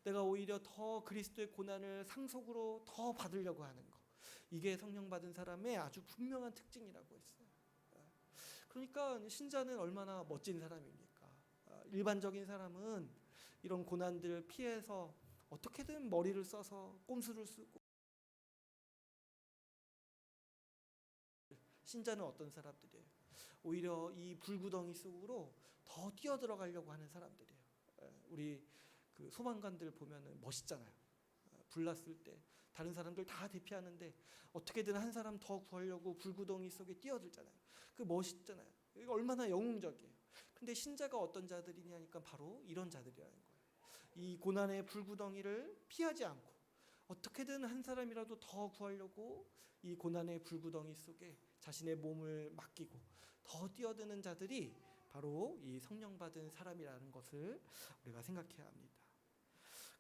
내가 오히려 더 그리스도의 고난을 상속으로 더 받으려고 하는 거. 이게 성령 받은 사람의 아주 분명한 특징이라고 했어요. 그러니까 신자는 얼마나 멋진 사람입니까? 일반적인 사람은 이런 고난들을 피해서 어떻게든 머리를 써서 꼼수를 쓰고, 신자는 어떤 사람들이에요? 오히려 이 불구덩이 속으로 더 뛰어들어가려고 하는 사람들이에요. 우리 그 소방관들 보면은 멋있잖아요. 불났을 때 다른 사람들 다 대피하는데 어떻게든 한 사람 더 구하려고 불구덩이 속에 뛰어들잖아요. 그 멋있잖아요. 이거 얼마나 영웅적이에요. 근데 신자가 어떤 자들이냐니까 바로 이런 자들이라는 거예요. 이 고난의 불구덩이를 피하지 않고 어떻게든 한 사람이라도 더 구하려고 이 고난의 불구덩이 속에 자신의 몸을 맡기고 더 뛰어드는 자들이 바로 이 성령 받은 사람이라는 것을 우리가 생각해야 합니다.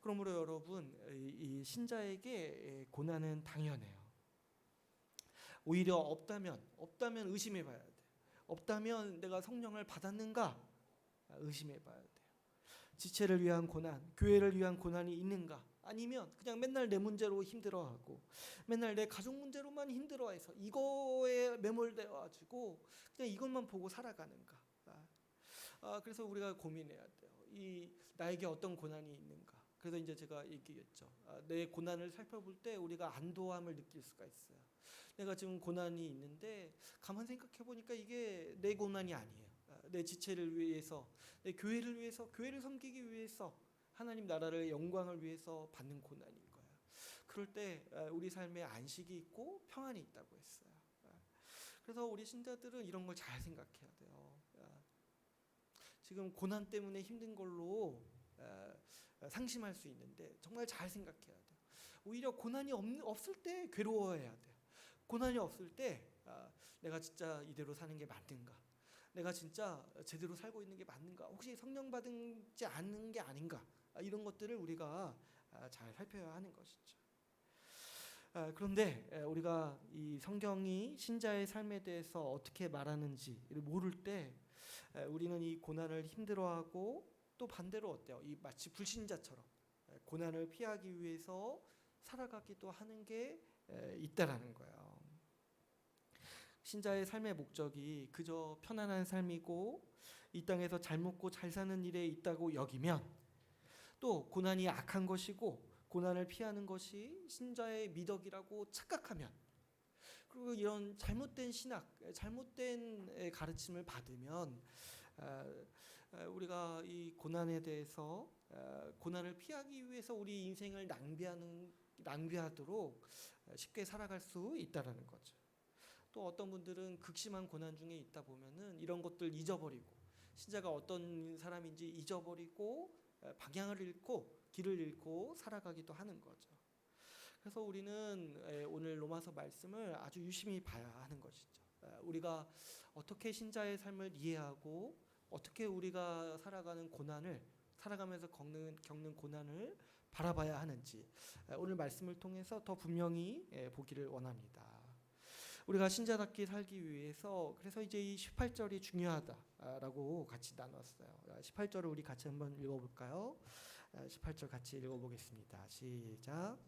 그러므로 여러분, 이 신자에게 고난은 당연해요. 오히려 없다면 의심해 봐야 돼요. 없다면 내가 성령을 받았는가 의심해 봐야 돼요. 지체를 위한 고난, 교회를 위한 고난이 있는가? 아니면 그냥 맨날 내 문제로 힘들어하고 맨날 내 가족 문제로만 힘들어해서 이거에 매몰되어 가지고 그냥 이것만 보고 살아가는가? 그래서 우리가 고민해야 돼요. 이 나에게 어떤 고난이 있는가? 그래서 이제 제가 얘기했죠. 내 고난을 살펴볼 때 우리가 안도함을 느낄 수가 있어요. 내가 지금 고난이 있는데 가만 생각해 보니까 이게 내 고난이 아니에요. 내 지체를 위해서, 내 교회를 위해서, 교회를 섬기기 위해서, 하나님 나라를 영광을 위해서 받는 고난인 거예요. 그럴 때 우리 삶에 안식이 있고 평안이 있다고 했어요. 그래서 우리 신자들은 이런 걸 잘 생각해야 돼요. 지금 고난 때문에 힘든 걸로 상심할 수 있는데 정말 잘 생각해야 돼요. 오히려 고난이 없을 때 괴로워해야 돼요. 고난이 없을 때 내가 진짜 이대로 사는 게 맞는가? 내가 진짜 제대로 살고 있는 게 맞는가? 혹시 성령 받지 않는 게 아닌가? 이런 것들을 우리가 잘 살펴야 하는 것이죠. 그런데 우리가 이 성경이 신자의 삶에 대해서 어떻게 말하는지를 모를 때 우리는 이 고난을 힘들어하고 또 반대로 어때요? 이 마치 불신자처럼 고난을 피하기 위해서 살아가기도 하는 게 있다라는 거예요. 신자의 삶의 목적이 그저 편안한 삶이고 이 땅에서 잘 먹고 잘 사는 일에 있다고 여기면, 또 고난이 악한 것이고 고난을 피하는 것이 신자의 미덕이라고 착각하면, 그리고 이런 잘못된 신학, 잘못된 가르침을 받으면 우리가 이 고난에 대해서 고난을 피하기 위해서 우리 인생을 낭비하도록 쉽게 살아갈 수 있다라는 거죠. 또 어떤 분들은 극심한 고난 중에 있다 보면은 이런 것들 잊어버리고, 신자가 어떤 사람인지 잊어버리고 방향을 잃고 길을 잃고 살아가기도 하는 거죠. 그래서 우리는 오늘 로마서 말씀을 아주 유심히 봐야 하는 것이죠. 우리가 어떻게 신자의 삶을 이해하고 어떻게 우리가 살아가면서 겪는 고난을 바라봐야 하는지 오늘 말씀을 통해서 더 분명히 보기를 원합니다. 우리가 신자답게 살기 위해서 그래서 이제 이 18절이 중요하다라고 같이 나눴어요. 18절을 우리 같이 한번 읽어볼까요? 18절 같이 읽어보겠습니다. 시작.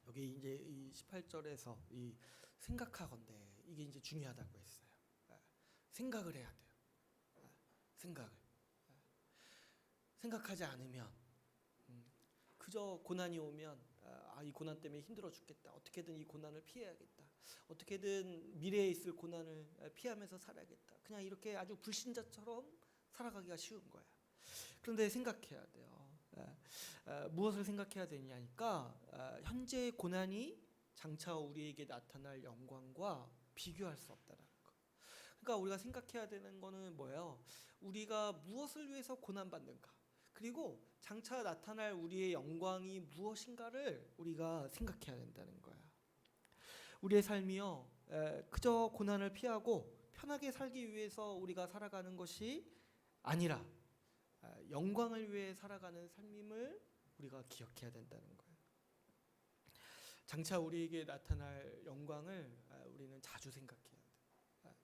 여기 이제 이 18절에서 이 생각하건대 이게 이제 중요하다고 했어요. 생각을 해야 돼요. 생각하지 않으면 그저 고난이 오면 이 고난 때문에 힘들어 죽겠다. 어떻게든 이 고난을 피해야겠다. 어떻게든 미래에 있을 고난을 피하면서 살아야겠다. 그냥 이렇게 아주 불신자처럼 살아가기가 쉬운 거야. 그런데 생각해야 돼요. 무엇을 생각해야 되냐니까 현재의 고난이 장차 우리에게 나타날 영광과 비교할 수 없다라는 거. 그러니까 우리가 생각해야 되는 거는 뭐예요? 우리가 무엇을 위해서 고난받는가? 그리고 장차 나타날 우리의 영광이 무엇인가를 우리가 생각해야 된다는 거야. 우리의 삶이요, 그저 고난을 피하고 편하게 살기 위해서 우리가 살아가는 것이 아니라 영광을 위해 살아가는 삶임을 우리가 기억해야 된다는 거예요. 장차 우리에게 나타날 영광을 우리는 자주 생각해야 돼요.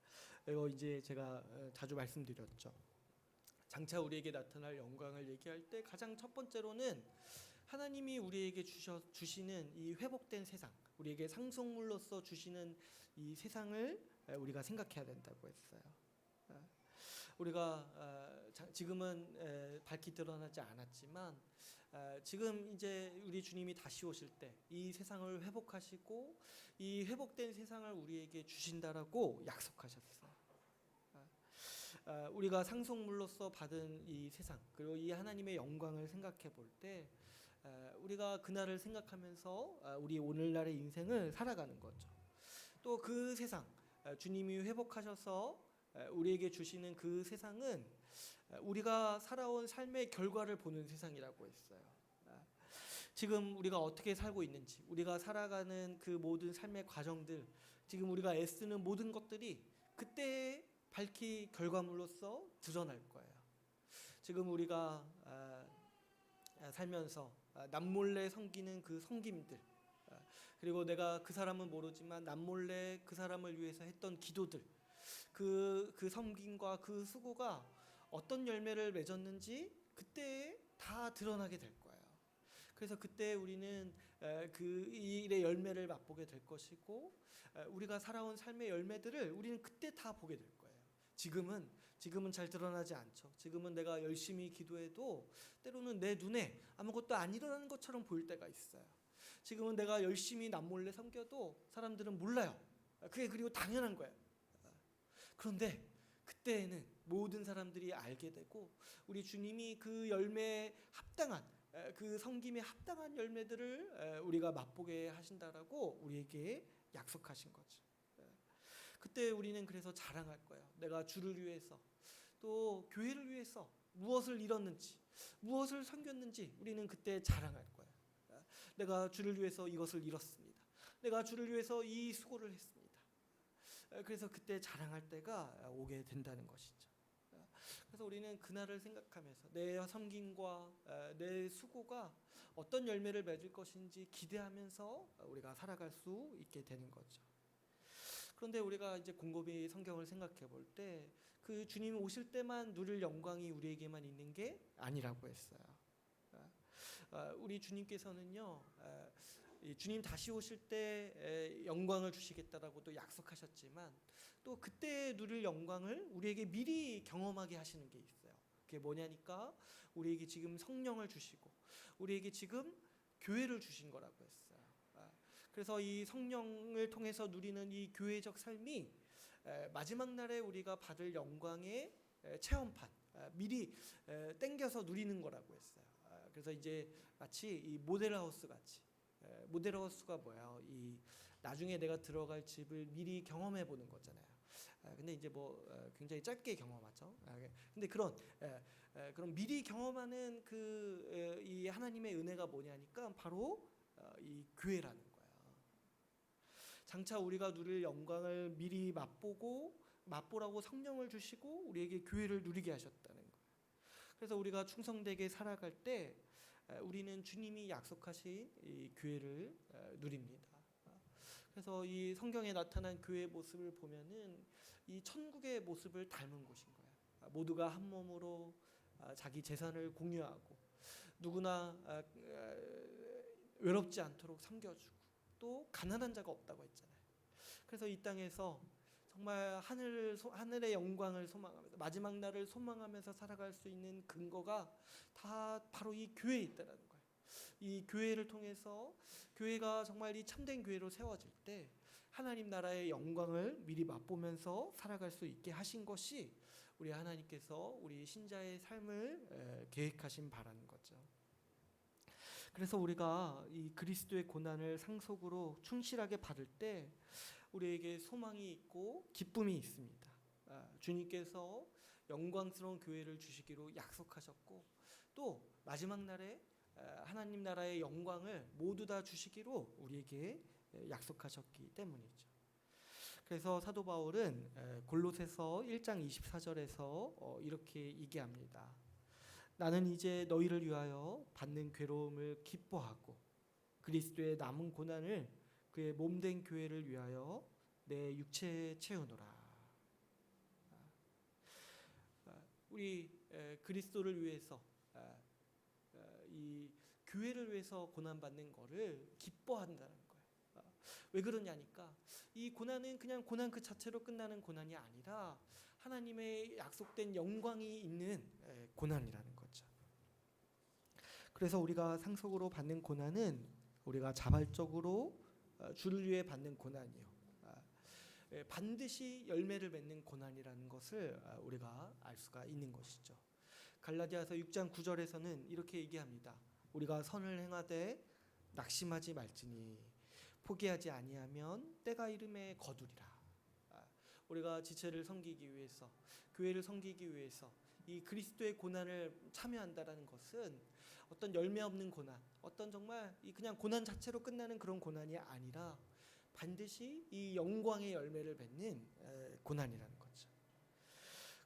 이거 이제 제가 자주 말씀드렸죠. 장차 우리에게 나타날 영광을 얘기할 때 가장 첫 번째로는 하나님이 우리에게 주시는 이 회복된 세상, 우리에게 상속물로서 주시는 이 세상을 우리가 생각해야 된다고 했어요. 우리가 지금은 밝히 드러나지 않았지만 지금 이제 우리 주님이 다시 오실 때 이 세상을 회복하시고 이 회복된 세상을 우리에게 주신다라고 약속하셨어요. 우리가 상속물로서 받은 이 세상 그리고 이 하나님의 영광을 생각해 볼 때 우리가 그날을 생각하면서 우리 오늘날의 인생을 살아가는 거죠. 또 그 세상 주님이 회복하셔서 우리에게 주시는 그 세상은 우리가 살아온 삶의 결과를 보는 세상이라고 했어요. 지금 우리가 어떻게 살고 있는지, 우리가 살아가는 그 모든 삶의 과정들, 지금 우리가 애쓰는 모든 것들이 그때 밝히 결과물로서 드러날 거예요. 지금 우리가 살면서 남몰래 섬기는 그 섬김들, 그리고 내가 그 사람은 모르지만 남몰래 그 사람을 위해서 했던 기도들, 그 섬김과 그 수고가 어떤 열매를 맺었는지 그때 다 드러나게 될 거예요. 그래서 그때 우리는 그 일의 열매를 맛보게 될 것이고 우리가 살아온 삶의 열매들을 우리는 그때 다 보게 될 거예요. 지금은 잘 드러나지 않죠. 지금은 내가 열심히 기도해도 때로는 내 눈에 아무것도 안 일어나는 것처럼 보일 때가 있어요. 지금은 내가 열심히 남몰래 섬겨도 사람들은 몰라요. 그게 그리고 당연한 거예요. 그런데 그때에는 모든 사람들이 알게 되고 우리 주님이 그 열매에 합당한 그 섬김에 합당한 열매들을 우리가 맛보게 하신다라고 우리에게 약속하신 거죠. 그때 우리는 그래서 자랑할 거예요. 내가 주를 위해서 또 교회를 위해서 무엇을 이뤘는지 무엇을 섬겼는지 우리는 그때 자랑할 거예요. 내가 주를 위해서 이것을 이뤘습니다. 내가 주를 위해서 이 수고를 했습니다. 그래서 그때 자랑할 때가 오게 된다는 것이죠. 그래서 우리는 그날을 생각하면서 내 섬김과 내 수고가 어떤 열매를 맺을 것인지 기대하면서 우리가 살아갈 수 있게 되는 거죠. 그런데 우리가 이제 곰곰이 성경을 생각해 볼 때 그 주님 오실 때만 누릴 영광이 우리에게만 있는 게 아니라고 했어요. 우리 주님께서는요, 주님 다시 오실 때 영광을 주시겠다라고도 약속하셨지만 또 그때 누릴 영광을 우리에게 미리 경험하게 하시는 게 있어요. 그게 뭐냐니까 우리에게 지금 성령을 주시고 우리에게 지금 교회를 주신 거라고 했어요. 그래서 이 성령을 통해서 누리는 이 교회적 삶이 마지막 날에 우리가 받을 영광의 체험판, 미리 땡겨서 누리는 거라고 했어요. 그래서 이제 마치 이 모델하우스 같이, 모델하우스가 뭐야? 이 나중에 내가 들어갈 집을 미리 경험해 보는 거잖아요. 근데 이제 뭐 굉장히 짧게 경험하죠. 근데 그런 미리 경험하는 그 이 하나님의 은혜가 뭐냐니까 바로 이 교회라는 거예요. 장차 우리가 누릴 영광을 미리 맛보라고 성령을 주시고 우리에게 교회를 누리게 하셨다는 거예요. 그래서 우리가 충성되게 살아갈 때 우리는 주님이 약속하신 이 교회를 누립니다. 그래서 이 성경에 나타난 교회의 모습을 보면은 이 천국의 모습을 닮은 곳인 거예요. 모두가 한 몸으로 자기 재산을 공유하고 누구나 외롭지 않도록 섬겨주고 또 가난한 자가 없다고 했잖아요. 그래서 이 땅에서 정말 하늘의 영광을 소망하면서 마지막 날을 소망하면서 살아갈 수 있는 근거가 다 바로 이 교회에 있다는 거예요. 이 교회를 통해서 교회가 정말 이 참된 교회로 세워질 때 하나님 나라의 영광을 미리 맛보면서 살아갈 수 있게 하신 것이 우리 하나님께서 우리 신자의 삶을 계획하신 바라는 거죠. 그래서 우리가 이 그리스도의 고난을 상속으로 충실하게 받을 때 우리에게 소망이 있고 기쁨이 있습니다. 주님께서 영광스러운 교회를 주시기로 약속하셨고 또 마지막 날에 하나님 나라의 영광을 모두 다 주시기로 우리에게 약속하셨기 때문이죠. 그래서 사도 바울은 골로새서 1장 24절에서 이렇게 얘기합니다. 나는 이제 너희를 위하여 받는 괴로움을 기뻐하고 그리스도의 남은 고난을 그의 몸된 교회를 위하여 내 육체에 채우노라. 우리 그리스도를 위해서 이 교회를 위해서 고난 받는 거를 기뻐한다는 거예요. 왜 그러냐니까 이 고난은 그냥 고난 그 자체로 끝나는 고난이 아니라 하나님의 약속된 영광이 있는 고난이라는 거죠. 그래서 우리가 상속으로 받는 고난은 우리가 자발적으로 주를 위해 받는 고난이요. 반드시 열매를 맺는 고난이라는 것을 우리가 알 수가 있는 것이죠. 갈라디아서 6장 9절에서는 이렇게 얘기합니다. 우리가 선을 행하되 낙심하지 말지니 포기하지 아니하면 때가 이름에 거두리라. 우리가 지체를 섬기기 위해서, 교회를 섬기기 위해서 이 그리스도의 고난을 참여한다라는 것은 어떤 열매 없는 고난, 어떤 정말 이 그냥 고난 자체로 끝나는 그런 고난이 아니라 반드시 이 영광의 열매를 맺는 고난이라는 거죠.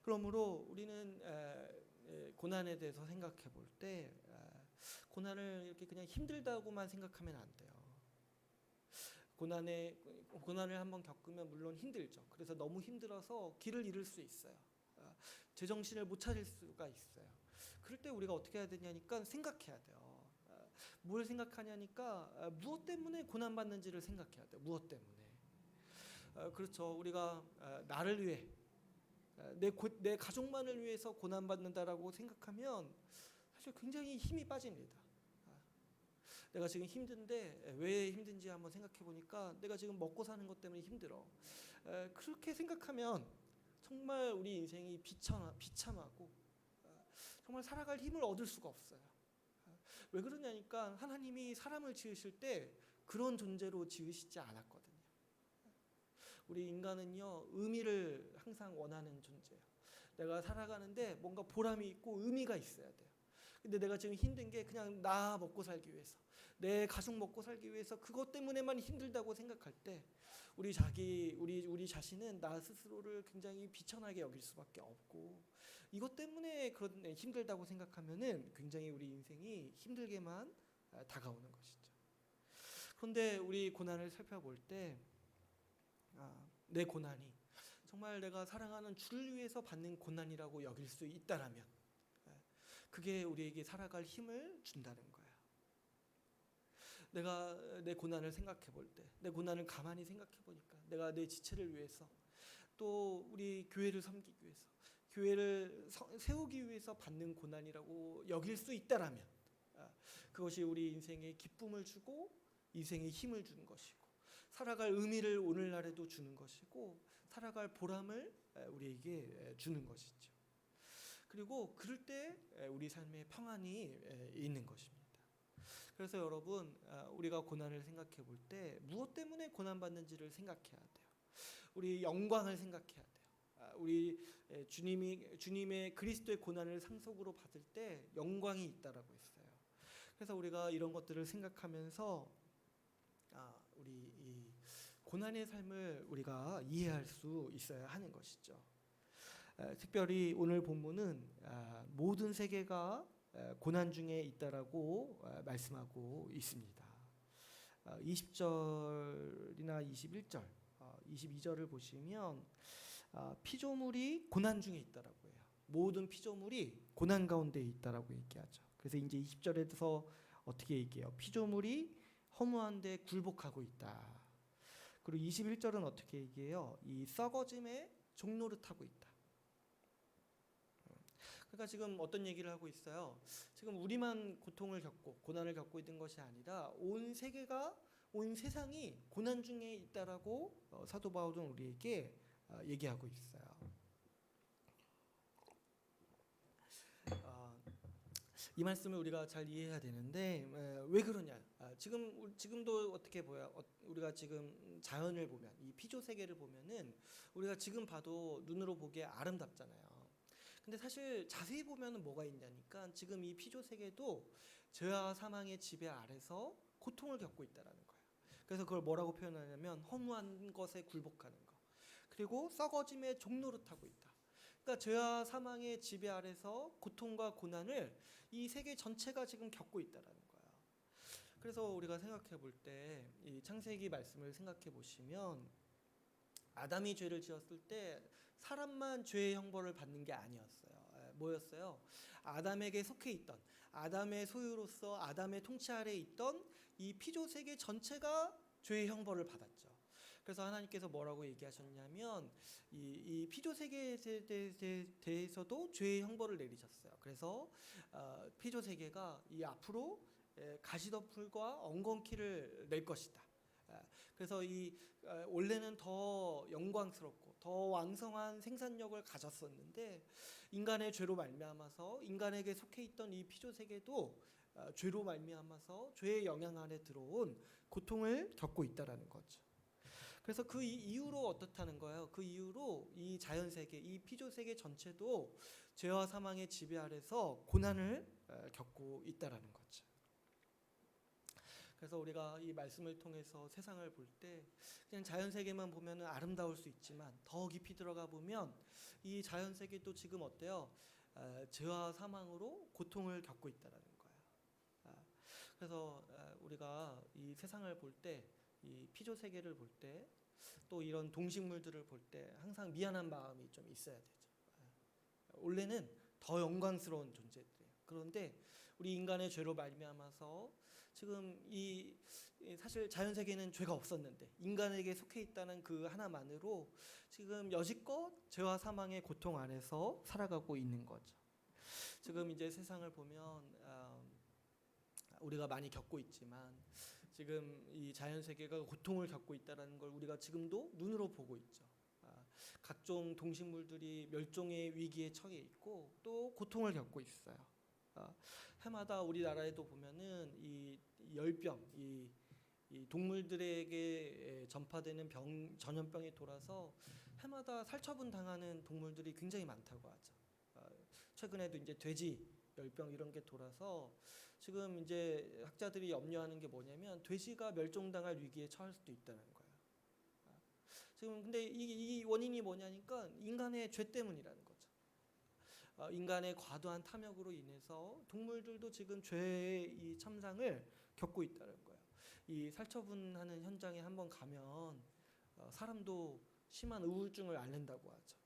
그러므로 우리는 고난에 대해서 생각해 볼 때 고난을 이렇게 그냥 힘들다고만 생각하면 안 돼요. 고난을 한번 겪으면 물론 힘들죠. 그래서 너무 힘들어서 길을 잃을 수 있어요. 제정신을 못 차릴 수가 있어요. 그럴 때 우리가 어떻게 해야 되냐니까 생각해야 돼요. 뭘 생각하냐니까 무엇 때문에 고난받는지를 생각해야 돼요. 무엇 때문에. 그렇죠. 우리가 나를 위해 내 가족만을 위해서 고난받는다라고 생각하면 사실 굉장히 힘이 빠집니다. 내가 지금 힘든데 왜 힘든지 한번 생각해 보니까 내가 지금 먹고 사는 것 때문에 힘들어. 그렇게 생각하면 정말 우리 인생이 비참하고 정말 살아갈 힘을 얻을 수가 없어요. 왜 그러냐니까 하나님이 사람을 지으실 때 그런 존재로 지으시지 않았거든요. 우리 인간은요, 의미를 항상 원하는 존재예요. 내가 살아가는데 뭔가 보람이 있고 의미가 있어야 돼요. 근데 내가 지금 힘든 게 그냥 나 먹고 살기 위해서, 내 가족 먹고 살기 위해서 그것 때문에만 힘들다고 생각할 때 우리 자신은 나 스스로를 굉장히 비천하게 여길 수밖에 없고, 이것 때문에 그런 힘들다고 생각하면은 굉장히 우리 인생이 힘들게만 다가오는 것이죠. 그런데 우리 고난을 살펴볼 때 내 고난이 정말 내가 사랑하는 주를 위해서 받는 고난이라고 여길 수 있다라면 그게 우리에게 살아갈 힘을 준다는 거예요. 내가 내 고난을 생각해 볼 때, 내 고난을 가만히 생각해 보니까 내가 내 지체를 위해서 또 우리 교회를 섬기기 위해서, 교회를 세우기 위해서 받는 고난이라고 여길 수 있다라면 그것이 우리 인생에 기쁨을 주고 인생에 힘을 주는 것이고 살아갈 의미를 오늘날에도 주는 것이고 살아갈 보람을 우리에게 주는 것이죠. 그리고 그럴 때 우리 삶에 평안이 있는 것입니다. 그래서 여러분, 우리가 고난을 생각해 볼 때 무엇 때문에 고난받는지를 생각해야 돼요. 우리 영광을 생각해야 돼요. 우리 주님의 그리스도의 고난을 상속으로 받을 때 영광이 있다라고 했어요. 그래서 우리가 이런 것들을 생각하면서 우리 이 고난의 삶을 우리가 이해할 수 있어야 하는 것이죠. 특별히 오늘 본문은 모든 세계가 고난 중에 있다라고 말씀하고 있습니다. 20절이나 21절, 22절을 보시면 피조물이 고난 중에 있다라고 해요. 모든 피조물이 고난 가운데 있다라고 얘기하죠. 그래서 이제 20절에서 어떻게 얘기해요? 피조물이 허무한데 굴복하고 있다. 그리고 21절은 어떻게 얘기해요? 이 썩어짐에 종노릇하고 있다. 그러니까 지금 어떤 얘기를 하고 있어요? 지금 우리만 고통을 겪고 고난을 겪고 있는 것이 아니라 온 세계가, 온 세상이 고난 중에 있다라고 사도 바울은 우리에게 얘기하고 있어요. 이 말씀을 우리가 잘 이해해야 되는데 왜 그러냐? 지금도 어떻게 보여? 우리가 지금 자연을 보면, 이 피조 세계를 보면은 우리가 지금 봐도 눈으로 보기에 아름답잖아요. 근데 사실 자세히 보면은 뭐가 있냐니까 지금 이 피조 세계도 죄와 사망의 지배 아래서 고통을 겪고 있다라는 거예요. 그래서 그걸 뭐라고 표현하냐면 허무한 것에 굴복하는 거, 그리고 썩어짐에 종노릇하고 있다. 그러니까 죄와 사망의 지배 아래서 고통과 고난을 이 세계 전체가 지금 겪고 있다라는 거예요. 그래서 우리가 생각해 볼 때 이 창세기 말씀을 생각해 보시면 아담이 죄를 지었을 때 사람만 죄의 형벌을 받는 게 아니었어요. 뭐였어요? 아담에게 속해 있던, 아담의 소유로서 아담의 통치 아래에 있던 이 피조 세계 전체가 죄의 형벌을 받았죠. 그래서 하나님께서 뭐라고 얘기하셨냐면 이 피조 세계에 대해서도 죄의 형벌을 내리셨어요. 그래서 피조 세계가 이 앞으로 가시덤불과 엉겅퀴를 낼 것이다. 그래서 이 원래는 더 영광스럽고 더 왕성한 생산력을 가졌었는데 인간의 죄로 말미암아서 인간에게 속해 있던 이 피조 세계도 죄로 말미암아서 죄의 영향 안에 들어온 고통을 겪고 있다라는 거죠. 그래서 그 이후로 어떻다는 거예요? 그 이후로 이 자연 세계, 이 피조 세계 전체도 죄와 사망의 지배 아래서 고난을 겪고 있다라는 거죠. 그래서 우리가 이 말씀을 통해서 세상을 볼 때 그냥 자연 세계만 보면은 아름다울 수 있지만 더 깊이 들어가 보면 이 자연 세계도 지금 어때요? 죄와 사망으로 고통을 겪고 있다라는 거예요. 그래서 우리가 이 세상을 볼 때, 이 피조 세계를 볼 때, 또 이런 동식물들을 볼 때 항상 미안한 마음이 좀 있어야 되죠. 원래는 더 영광스러운 존재들이에요. 그런데 우리 인간의 죄로 말미암아서 지금 이 사실 자연 세계는 죄가 없었는데 인간에게 속해 있다는 그 하나만으로 지금 여지껏 죄와 사망의 고통 안에서 살아가고 있는 거죠. 지금 이제 세상을 보면 우리가 많이 겪고 있지만 지금 이 자연 세계가 고통을 겪고 있다는 걸 우리가 지금도 눈으로 보고 있죠. 각종 동식물들이 멸종의 위기에 처해 있고 또 고통을 겪고 있어요. 해마다 우리나라에도 보면은 이 열병, 이 동물들에게 전파되는 전염병이 돌아서 해마다 살처분 당하는 동물들이 굉장히 많다고 하죠. 최근에도 이제 돼지 열병 이런 게 돌아서 지금 이제 학자들이 염려하는 게 뭐냐면 돼지가 멸종당할 위기에 처할 수도 있다는 거예요. 지금 근데 이 원인이 뭐냐니까 인간의 죄 때문이라는 거죠. 인간의 과도한 탐욕으로 인해서 동물들도 지금 죄의 이 참상을 겪고 있다는 거예요. 이 살처분하는 현장에 한번 가면 사람도 심한 우울증을 앓는다고 하죠.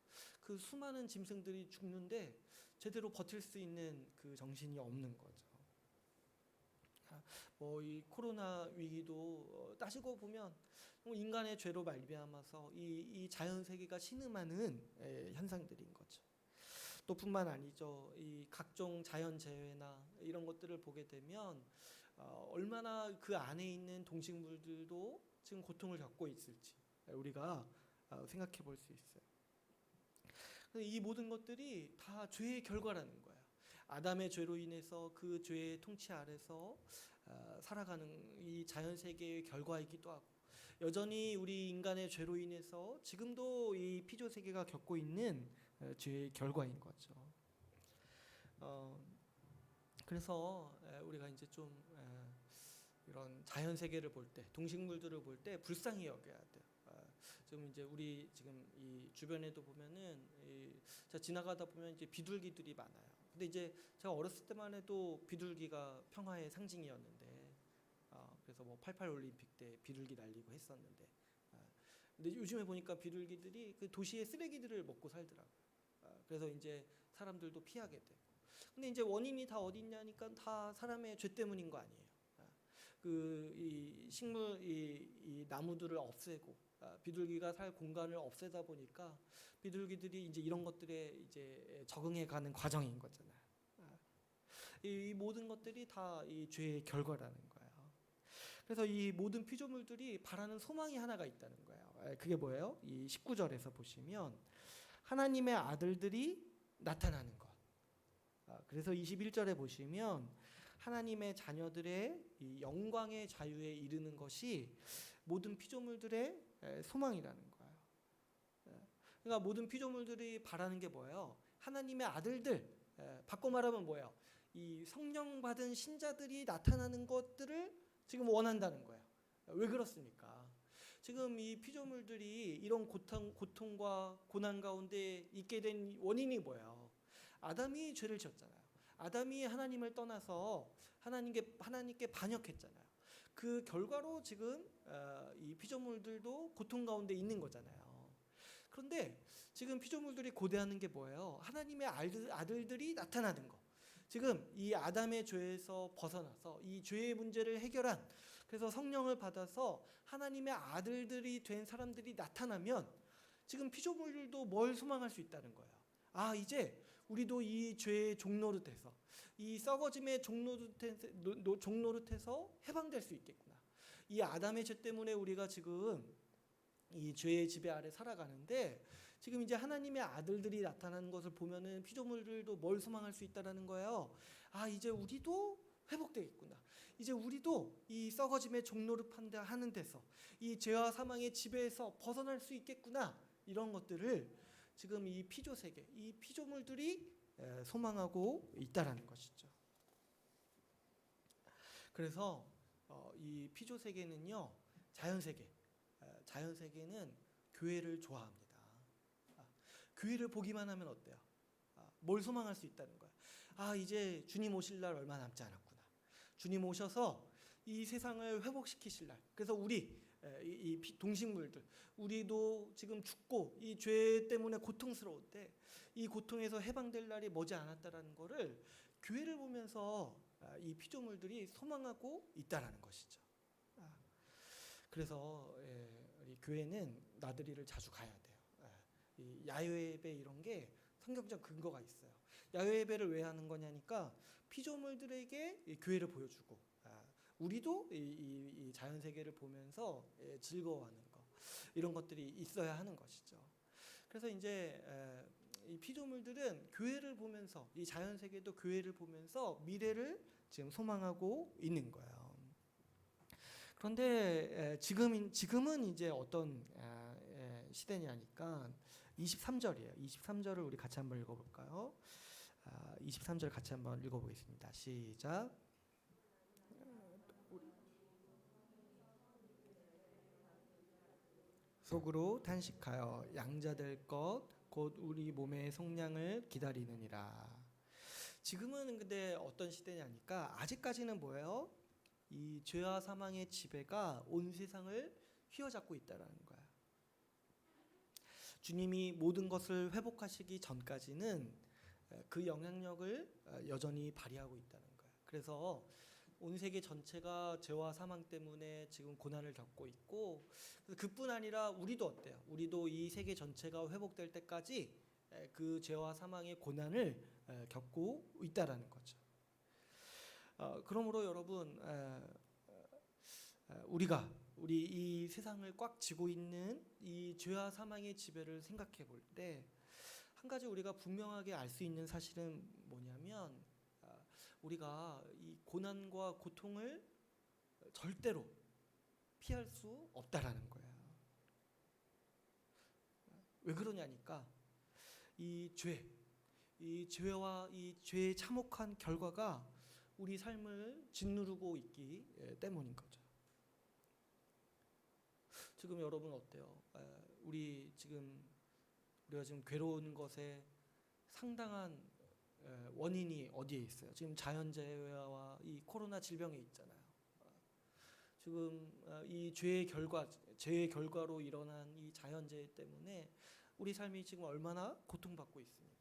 그 수많은 짐승들이 죽는데 제대로 버틸 수 있는 그 정신이 없는 거죠. 뭐 이 코로나 위기도 따지고 보면 인간의 죄로 말미암아서 이 자연 세계가 신음하는 현상들인 거죠. 또 뿐만 아니죠. 이 각종 자연 재해나 이런 것들을 보게 되면 얼마나 그 안에 있는 동식물들도 지금 고통을 겪고 있을지 우리가 생각해 볼 수 있어요. 이 모든 것들이 다 죄의 결과라는 거예요. 아담의 죄로 인해서 그 죄의 통치 아래서 살아가는 이 자연 세계의 결과이기도 하고 여전히 우리 인간의 죄로 인해서 지금도 이 피조 세계가 겪고 있는 죄의 결과인 거죠. 그래서 우리가 이제 좀 이런 자연 세계를 볼 때, 동식물들을 볼 때 불쌍히 여겨야 돼요. 지금 이제 우리 지금 이 주변에도 보면은 제가 지나가다 보면 이제 비둘기들이 많아요. 근데 이제 제가 어렸을 때만 해도 비둘기가 평화의 상징이었는데, 그래서 뭐 88 올림픽 때 비둘기 날리고 했었는데, 근데 요즘에 보니까 비둘기들이 그 도시의 쓰레기들을 먹고 살더라고요. 그래서 이제 사람들도 피하게 되고. 근데 이제 원인이 다 어디 있냐니까 다 사람의 죄 때문인 거 아니에요. 그 이 식물 이 나무들을 없애고 비둘기가 살 공간을 없애다 보니까 비둘기들이 이제 이런 것들에 이제 적응해가는 과정인 거잖아요. 이 모든 것들이 다 이 죄의 결과라는 거예요. 그래서 이 모든 피조물들이 바라는 소망이 하나가 있다는 거예요. 그게 뭐예요? 이 19절에서 보시면 하나님의 아들들이 나타나는 것. 그래서 21절에 보시면 하나님의 자녀들의 이 영광의 자유에 이르는 것이 모든 피조물들의 소망이라는 거예요. 그러니까 모든 피조물들이 바라는 게 뭐예요? 하나님의 아들들. 바꿔 말하면 뭐예요? 이 성령 받은 신자들이 나타나는 것들을 지금 원한다는 거예요. 왜 그렇습니까? 지금 이 피조물들이 이런 고통과 고난 가운데 있게 된 원인이 뭐예요? 아담이 죄를 지었잖아요. 아담이 하나님을 떠나서 하나님께 반역했잖아요. 그 결과로 지금 이 피조물들도 고통 가운데 있는 거잖아요. 그런데 지금 피조물들이 고대하는 게 뭐예요? 하나님의 아들들이 나타나는 거. 지금 이 아담의 죄에서 벗어나서 이 죄의 문제를 해결한, 그래서 성령을 받아서 하나님의 아들들이 된 사람들이 나타나면 지금 피조물들도 뭘 소망할 수 있다는 거예요. 아, 이제 우리도 이 죄의 종노릇에서, 이 썩어짐의 종노릇에서 해방될 수 있겠구나. 이 아담의 죄 때문에 우리가 지금 이 죄의 지배 아래 살아가는데, 지금 이제 하나님의 아들들이 나타나는 것을 보면은 피조물들도 뭘 소망할 수 있다라는 거예요. 아, 이제 우리도 회복되겠구나. 이제 우리도 이 썩어짐의 종노릇하는 데서, 이 죄와 사망의 지배에서 벗어날 수 있겠구나. 이런 것들을 지금 이 피조 세계, 이 피조물들이 소망하고 있다라는 것이죠. 그래서 이 피조 세계는요, 자연 세계는 교회를 좋아합니다. 교회를 보기만 하면 어때요? 뭘 소망할 수 있다는 거야. 아, 이제 주님 오실 날 얼마 남지 않았구나. 주님 오셔서 이 세상을 회복시키실 날. 그래서 우리 이 동식물들, 우리도 지금 죽고 이 죄 때문에 고통스러울 때 이 고통에서 해방될 날이 머지 않았다라는 거를 교회를 보면서 이 피조물들이 소망하고 있다라는 것이죠. 그래서 우리 교회는 나들이를 자주 가야 돼요. 이 야외 예배 이런 게 성경적 근거가 있어요. 야외 예배를 왜 하는 거냐니까 피조물들에게 이 교회를 보여주고, 우리도 이 자연 세계를 보면서 즐거워하는 거, 이런 것들이 있어야 하는 것이죠. 그래서 이제 이 피조물들은 교회를 보면서, 이 자연 세계도 교회를 보면서 미래를 지금 소망하고 있는 거예요. 그런데 지금은 이제 어떤 시대냐니까 23절이에요. 23절을 우리 같이 한번 읽어볼까요? 23절 같이 한번 읽어보겠습니다. 시작. 속으로 탄식하여 양자될 것 곧 우리 몸의 속량을 기다리느니라. 지금은 근데 어떤 시대냐니까 아직까지는 뭐예요? 이 죄와 사망의 지배가 온 세상을 휘어잡고 있다라는 거야. 주님이 모든 것을 회복하시기 전까지는 그 영향력을 여전히 발휘하고 있다는 거야. 그래서 온 세계 전체가 죄와 사망 때문에 지금 고난을 겪고 있고, 그뿐 아니라 우리도 어때요? 우리도 이 세계 전체가 회복될 때까지 그 죄와 사망의 고난을 겪고 있다라는 거죠. 그러므로 여러분, 우리 이 세상을 꽉 쥐고 있는 이 죄와 사망의 지배를 생각해 볼 때 한 가지 우리가 분명하게 알 수 있는 사실은 뭐냐면, 우리가 이 고난과 고통을 절대로 피할 수 없다라는 거예요. 왜 그러냐니까 이 죄와 이 죄의 참혹한 결과가 우리 삶을 짓누르고 있기 때문인 거죠. 지금 여러분 어때요? 우리가 지금 괴로운 것에 상당한 원인이 어디에 있어요? 지금 자연재해와 이 코로나 질병에 있잖아요. 지금 이 죄의 결과로 일어난 이 자연재해 때문에 우리 삶이 지금 얼마나 고통받고 있습니까?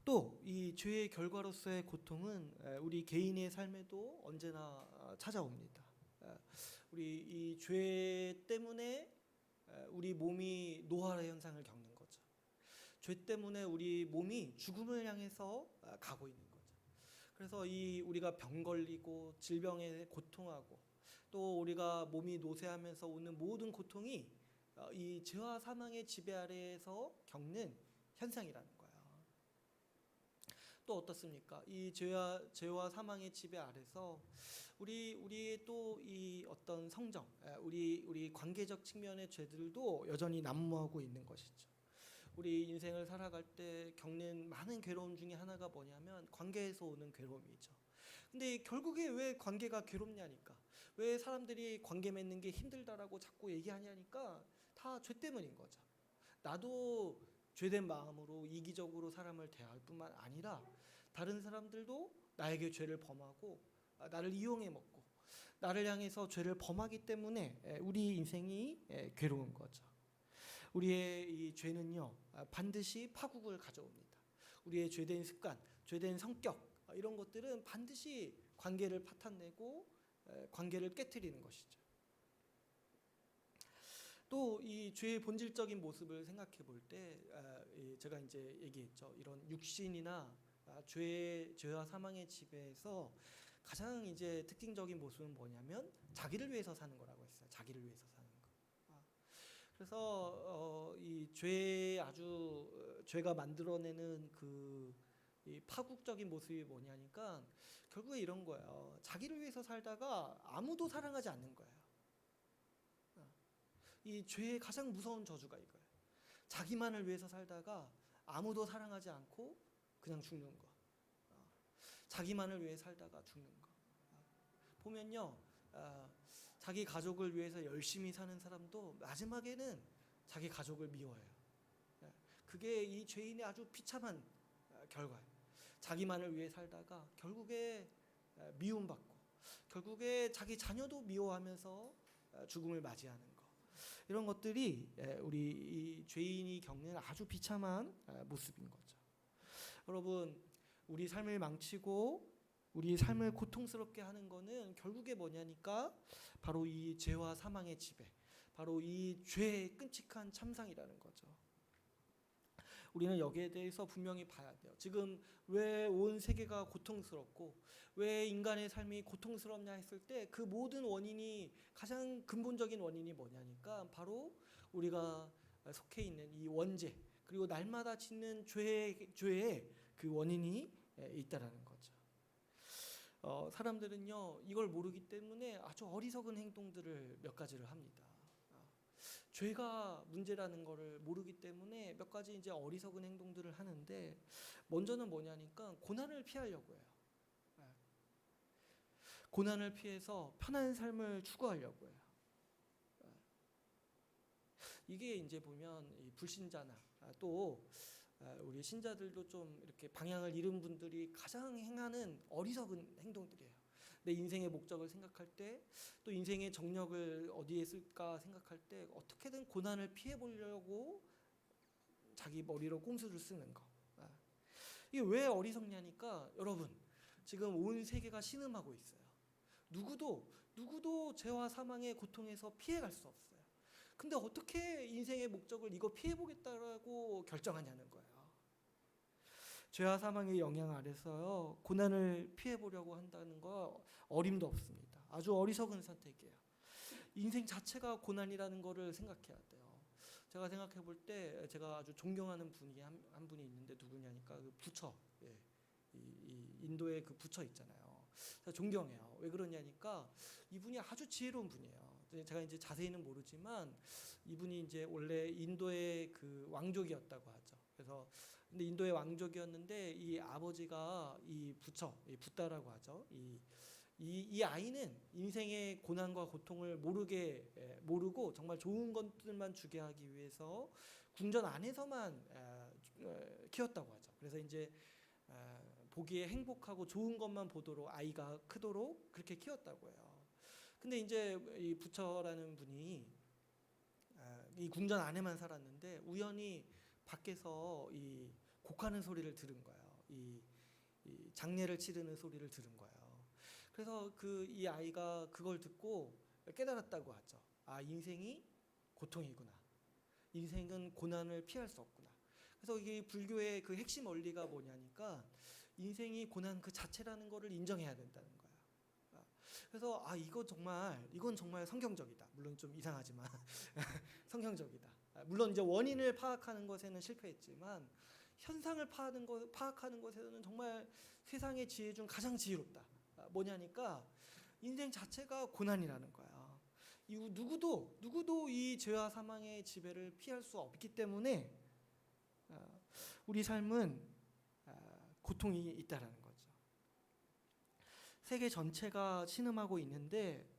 또 이 죄의 결과로서의 고통은 우리 개인의 삶에도 언제나 찾아옵니다. 우리 이 죄 때문에 우리 몸이 노화의 현상을 겪는 거죠. 죄 때문에 우리 몸이 죽음을 향해서 가고 있는 거죠. 그래서 우리가 병 걸리고 질병에 고통하고, 또 우리가 몸이 노쇠하면서 오는 모든 고통이 이 죄와 사망의 지배 아래에서 겪는 현상이라는 거예요. 또 어떻습니까? 이 죄와 사망의 지배 아래서 우리의 또 이 어떤 성정, 우리 관계적 측면의 죄들도 여전히 난무하고 있는 것이죠. 우리 인생을 살아갈 때 겪는 많은 괴로움 중에 하나가 뭐냐면 관계에서 오는 괴로움이죠. 근데 결국에 왜 관계가 괴롭냐니까, 왜 사람들이 관계 맺는 게 힘들다라고 자꾸 얘기하냐니까 다 죄 때문인 거죠. 나도 죄된 마음으로 이기적으로 사람을 대할 뿐만 아니라 다른 사람들도 나에게 죄를 범하고 나를 이용해 먹고 나를 향해서 죄를 범하기 때문에 우리 인생이 괴로운 거죠. 우리의 이 죄는요 반드시 파국을 가져옵니다. 우리의 죄된 습관, 죄된 성격 이런 것들은 반드시 관계를 파탄내고 관계를 깨트리는 것이죠. 또 이 죄의 본질적인 모습을 생각해 볼 때 제가 이제 얘기했죠. 이런 육신이나 죄와 사망의 지배에서 가장 이제 특징적인 모습은 뭐냐면 자기를 위해서 사는 거라고 했어요. 자기를 위해서 사는 거. 그래서 이 죄가 만들어내는 이 파국적인 모습이 뭐냐니까 결국에 이런 거예요. 자기를 위해서 살다가 아무도 사랑하지 않는 거예요. 이 죄의 가장 무서운 저주가 이거예요. 자기만을 위해서 살다가 아무도 사랑하지 않고 그냥 죽는 거. 자기만을 위해 살다가 죽는 거. 보면요, 자기 가족을 위해서 열심히 사는 사람도 마지막에는 자기 가족을 미워해요. 그게 이 죄인의 아주 비참한 결과예요. 자기만을 위해 살다가 결국에 미움받고 결국에 자기 자녀도 미워하면서 죽음을 맞이하는 거. 이런 것들이 우리 이 죄인이 겪는 아주 비참한 모습인 거죠. 여러분, 우리 삶을 망치고 우리 삶을 고통스럽게 하는 거는 결국에 뭐냐니까 바로 이 죄와 사망의 지배, 바로 이 죄의 끔찍한 참상이라는 거죠. 우리는 여기에 대해서 분명히 봐야 돼요. 지금 왜 온 세계가 고통스럽고 왜 인간의 삶이 고통스럽냐 했을 때 그 모든 원인이 가장 근본적인 원인이 뭐냐니까 바로 우리가 속해 있는 이 원죄 그리고 날마다 짓는 죄의 그 원인이 있다라는 거죠. 사람들은요 이걸 모르기 때문에 아주 어리석은 행동들을 몇 가지를 합니다. 죄가 문제라는 거를 모르기 때문에 몇 가지 이제 어리석은 행동들을 하는데 먼저는 뭐냐니까 고난을 피하려고 해요. 고난을 피해서 편한 삶을 추구하려고 해요. 이게 이제 보면 이 불신자나 또 우리 신자들도 좀 이렇게 방향을 잃은 분들이 가장 행하는 어리석은 행동들이에요. 내 인생의 목적을 생각할 때 또 인생의 정력을 어디에 쓸까 생각할 때 어떻게든 고난을 피해 보려고 자기 머리로 꼼수를 쓰는 거. 이게 왜 어리석냐니까 여러분 지금 온 세계가 신음하고 있어요. 누구도 죄와 사망의 고통에서 피해갈 수 없어요. 근데 어떻게 인생의 목적을 이거 피해보겠다라고 결정하냐는 거예요. 죄와 사망의 영향 아래서요 고난을 피해보려고 한다는 거 어림도 없습니다. 아주 어리석은 선택이에요. 인생 자체가 고난이라는 거를 생각해야 돼요. 제가 생각해 볼 때 제가 아주 존경하는 분이 한 분이 있는데 누구냐니까 그 부처, 이 인도의 그 부처 있잖아요. 제가 존경해요. 왜 그러냐니까 이분이 아주 지혜로운 분이에요. 제가 이제 자세히는 모르지만 이분이 이제 원래 인도의 그 왕족이었다고 하죠. 그래서 근데 인도의 왕족이었는데 이 아버지가 이 부처, 이 붓다라고 하죠. 이 아이는 인생의 고난과 고통을 모르고 정말 좋은 것들만 주게 하기 위해서 궁전 안에서만 키웠다고 하죠. 그래서 이제 보기에 행복하고 좋은 것만 보도록 아이가 크도록 그렇게 키웠다고 해요. 근데 이제 이 부처라는 분이 이 궁전 안에만 살았는데 우연히 밖에서 이 곡하는 소리를 들은 거예요. 이 장례를 치르는 소리를 들은 거예요. 그래서 이 아이가 그걸 듣고 깨달았다고 하죠. 아, 인생이 고통이구나. 인생은 고난을 피할 수 없구나. 그래서 이게 불교의 그 핵심 원리가 뭐냐니까 인생이 고난 그 자체라는 거를 인정해야 된다는 거야. 그래서 이건 정말 성경적이다. 물론 좀 이상하지만 성경적이다. 물론 이제 원인을 파악하는 것에는 실패했지만 현상을 파악하는 것에서는 정말 세상의 지혜 중 가장 지혜롭다. 뭐냐니까 인생 자체가 고난이라는 거야. 누구도 이 죄와 사망의 지배를 피할 수 없기 때문에 우리 삶은 고통이 있다라는 거죠. 세계 전체가 신음하고 있는데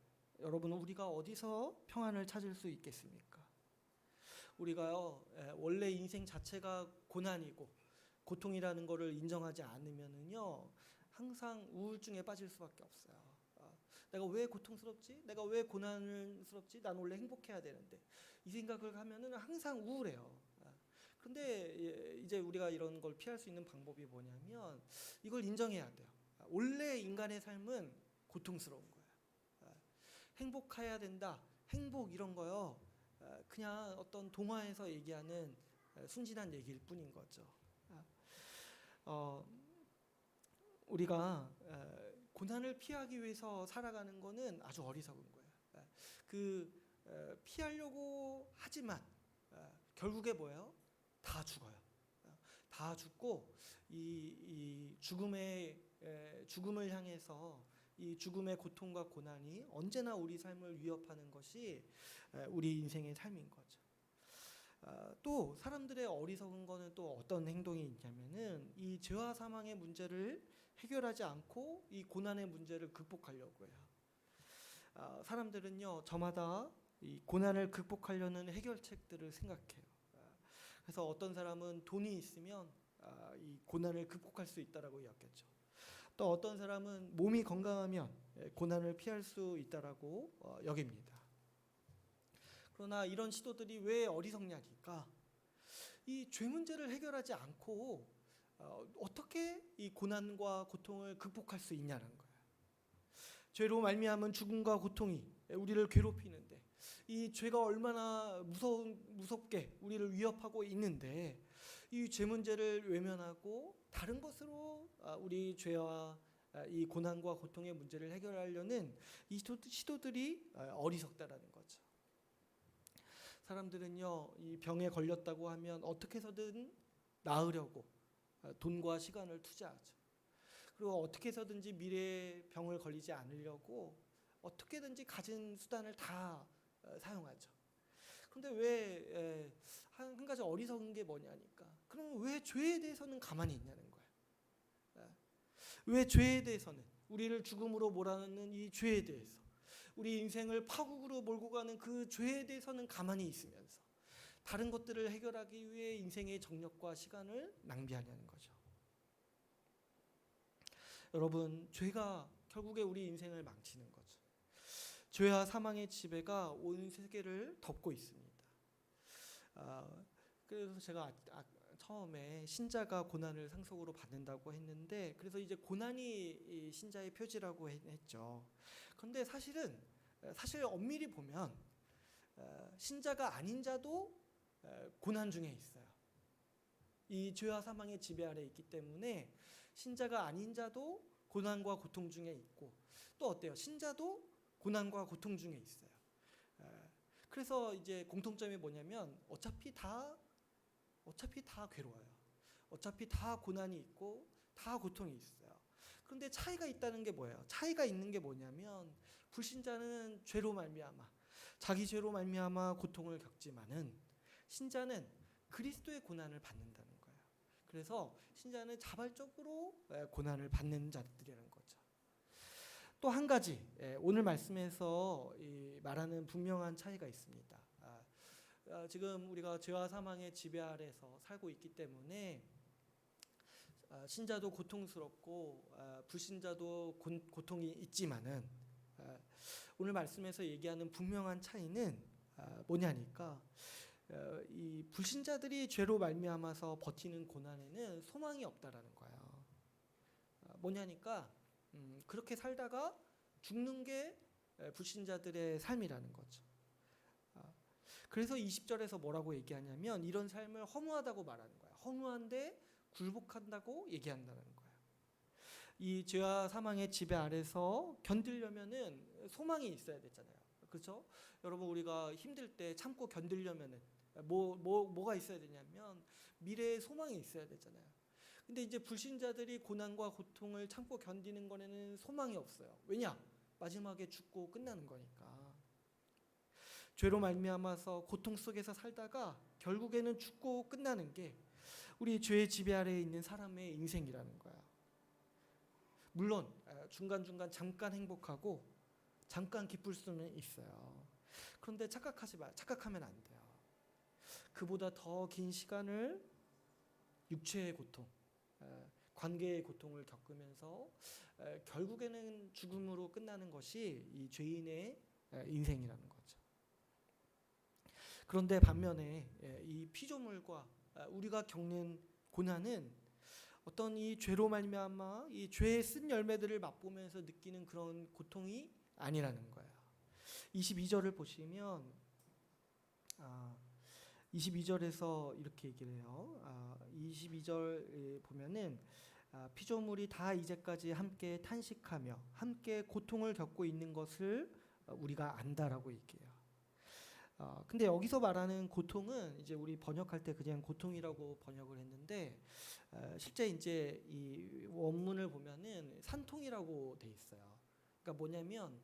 여러분 우리가 어디서 평안을 찾을 수 있겠습니까? 우리가요 원래 인생 자체가 고난이고 고통이라는 것을 인정하지 않으면은요 항상 우울증에 빠질 수밖에 없어요. 내가 왜 고통스럽지? 내가 왜 고난스럽지? 난 원래 행복해야 되는데. 이 생각을 하면은 항상 우울해요. 근데 이제 우리가 이런 걸 피할 수 있는 방법이 뭐냐면 이걸 인정해야 돼요. 원래 인간의 삶은 고통스러운 거예요. 행복해야 된다. 행복 이런 거요. 그냥 어떤 동화에서 얘기하는 순진한 얘기일 뿐인 거죠. 우리가 고난을 피하기 위해서 살아가는 거는 아주 어리석은 거예요. 피하려고 하지만 결국에 뭐예요? 다 죽어요. 다 죽고 이 죽음을 향해서 이 죽음의 고통과 고난이 언제나 우리 삶을 위협하는 것이 우리 인생의 삶인 거죠. 또 사람들의 어리석은 거는 또 어떤 행동이 있냐면은 이 죄와 사망의 문제를 해결하지 않고 이 고난의 문제를 극복하려고 해요. 사람들은요 저마다 이 고난을 극복하려는 해결책들을 생각해요. 그래서 어떤 사람은 돈이 있으면 이 고난을 극복할 수 있다라고 여겼죠. 또 어떤 사람은 몸이 건강하면 고난을 피할 수 있다라고 여깁니다. 그러나 이런 시도들이 왜 어리석냐니까 이 죄 문제를 해결하지 않고 어떻게 이 고난과 고통을 극복할 수 있냐는 거예요. 죄로 말미암은 죽음과 고통이 우리를 괴롭히는데 이 죄가 얼마나 무섭게 우리를 위협하고 있는데 이 죄 문제를 외면하고 다른 것으로 우리 죄와 이 고난과 고통의 문제를 해결하려는 이 시도들이 어리석다라는 거죠. 사람들은요 이 병에 걸렸다고 하면 어떻게 해서든 나으려고 돈과 시간을 투자하죠. 그리고 어떻게 해서든지 미래에 병을 걸리지 않으려고 어떻게든지 가진 수단을 다 사용하죠. 그런데 왜 한 가지 어리석은 게 뭐냐니까. 그럼 왜 죄에 대해서는 가만히 있냐는 거예요. 왜 죄에 대해서는 우리를 죽음으로 몰아넣는 이 죄에 대해서 우리 인생을 파국으로 몰고 가는 그 죄에 대해서는 가만히 있으면서 다른 것들을 해결하기 위해 인생의 정력과 시간을 낭비하냐는 거죠. 여러분, 죄가 결국에 우리 인생을 망치는 거죠. 죄와 사망의 지배가 온 세계를 덮고 있습니다. 그래서 제가 처음에 신자가 고난을 상속으로 받는다고 했는데 그래서 이제 고난이 신자의 표지라고 했죠. 그런데 사실 엄밀히 보면 신자가 아닌 자도 고난 중에 있어요. 이 죄와 사망의 지배 아래 있기 때문에 신자가 아닌 자도 고난과 고통 중에 있고 또 어때요? 신자도 고난과 고통 중에 있어요. 그래서 이제 공통점이 뭐냐면 어차피 다 괴로워요. 어차피 다 고난이 있고 다 고통이 있어요. 그런데 차이가 있다는 게 뭐예요? 차이가 있는 게 뭐냐면 불신자는 죄로 말미암아 자기 죄로 말미암아 고통을 겪지만은 신자는 그리스도의 고난을 받는다는 거예요. 그래서 신자는 자발적으로 고난을 받는 자들이라는 거죠. 또 한 가지 오늘 말씀에서 말하는 분명한 차이가 있습니다. 지금 우리가 죄와 사망의 지배 아래서 살고 있기 때문에 신자도 고통스럽고 불신자도 고통이 있지만은 오늘 말씀에서 얘기하는 분명한 차이는 뭐냐니까 이 불신자들이 죄로 말미암아서 버티는 고난에는 소망이 없다라는 거예요. 뭐냐니까 그렇게 살다가 죽는 게 불신자들의 삶이라는 거죠. 그래서 20절에서 뭐라고 얘기하냐면 이런 삶을 허무하다고 말하는 거예요. 허무한데 굴복한다고 얘기한다는 거예요. 이 죄와 사망의 지배 아래서 견디려면은 소망이 있어야 되잖아요. 그렇죠? 여러분 우리가 힘들 때 참고 견디려면은 뭐가 있어야 되냐면 미래의 소망이 있어야 되잖아요. 근데 이제 불신자들이 고난과 고통을 참고 견디는 거에는 소망이 없어요. 왜냐? 마지막에 죽고 끝나는 거니까. 죄로 말미암아서 고통 속에서 살다가 결국에는 죽고 끝나는 게 우리 죄의 지배 아래에 있는 사람의 인생이라는 거야. 물론 중간중간 잠깐 행복하고 잠깐 기쁠 수는 있어요. 그런데 착각하면 안 돼요. 그보다 더 긴 시간을 육체의 고통, 관계의 고통을 겪으면서 결국에는 죽음으로 끝나는 것이 이 죄인의 인생이라는 거죠. 그런데 반면에 이 피조물과 우리가 겪는 고난은 어떤 이 죄로 말미암아 이 죄의 쓴 열매들을 맛보면서 느끼는 그런 고통이 아니라는 거예요. 22절을 보시면 22절에서 이렇게 얘기를 해요. 22절 보면은 피조물이 다 이제까지 함께 탄식하며 함께 고통을 겪고 있는 것을 우리가 안다라고 얘기해요. 근데 여기서 말하는 고통은 이제 우리 번역할 때 그냥 고통이라고 번역을 했는데 실제 이제 이 원문을 보면은 산통이라고 돼 있어요. 그러니까 뭐냐면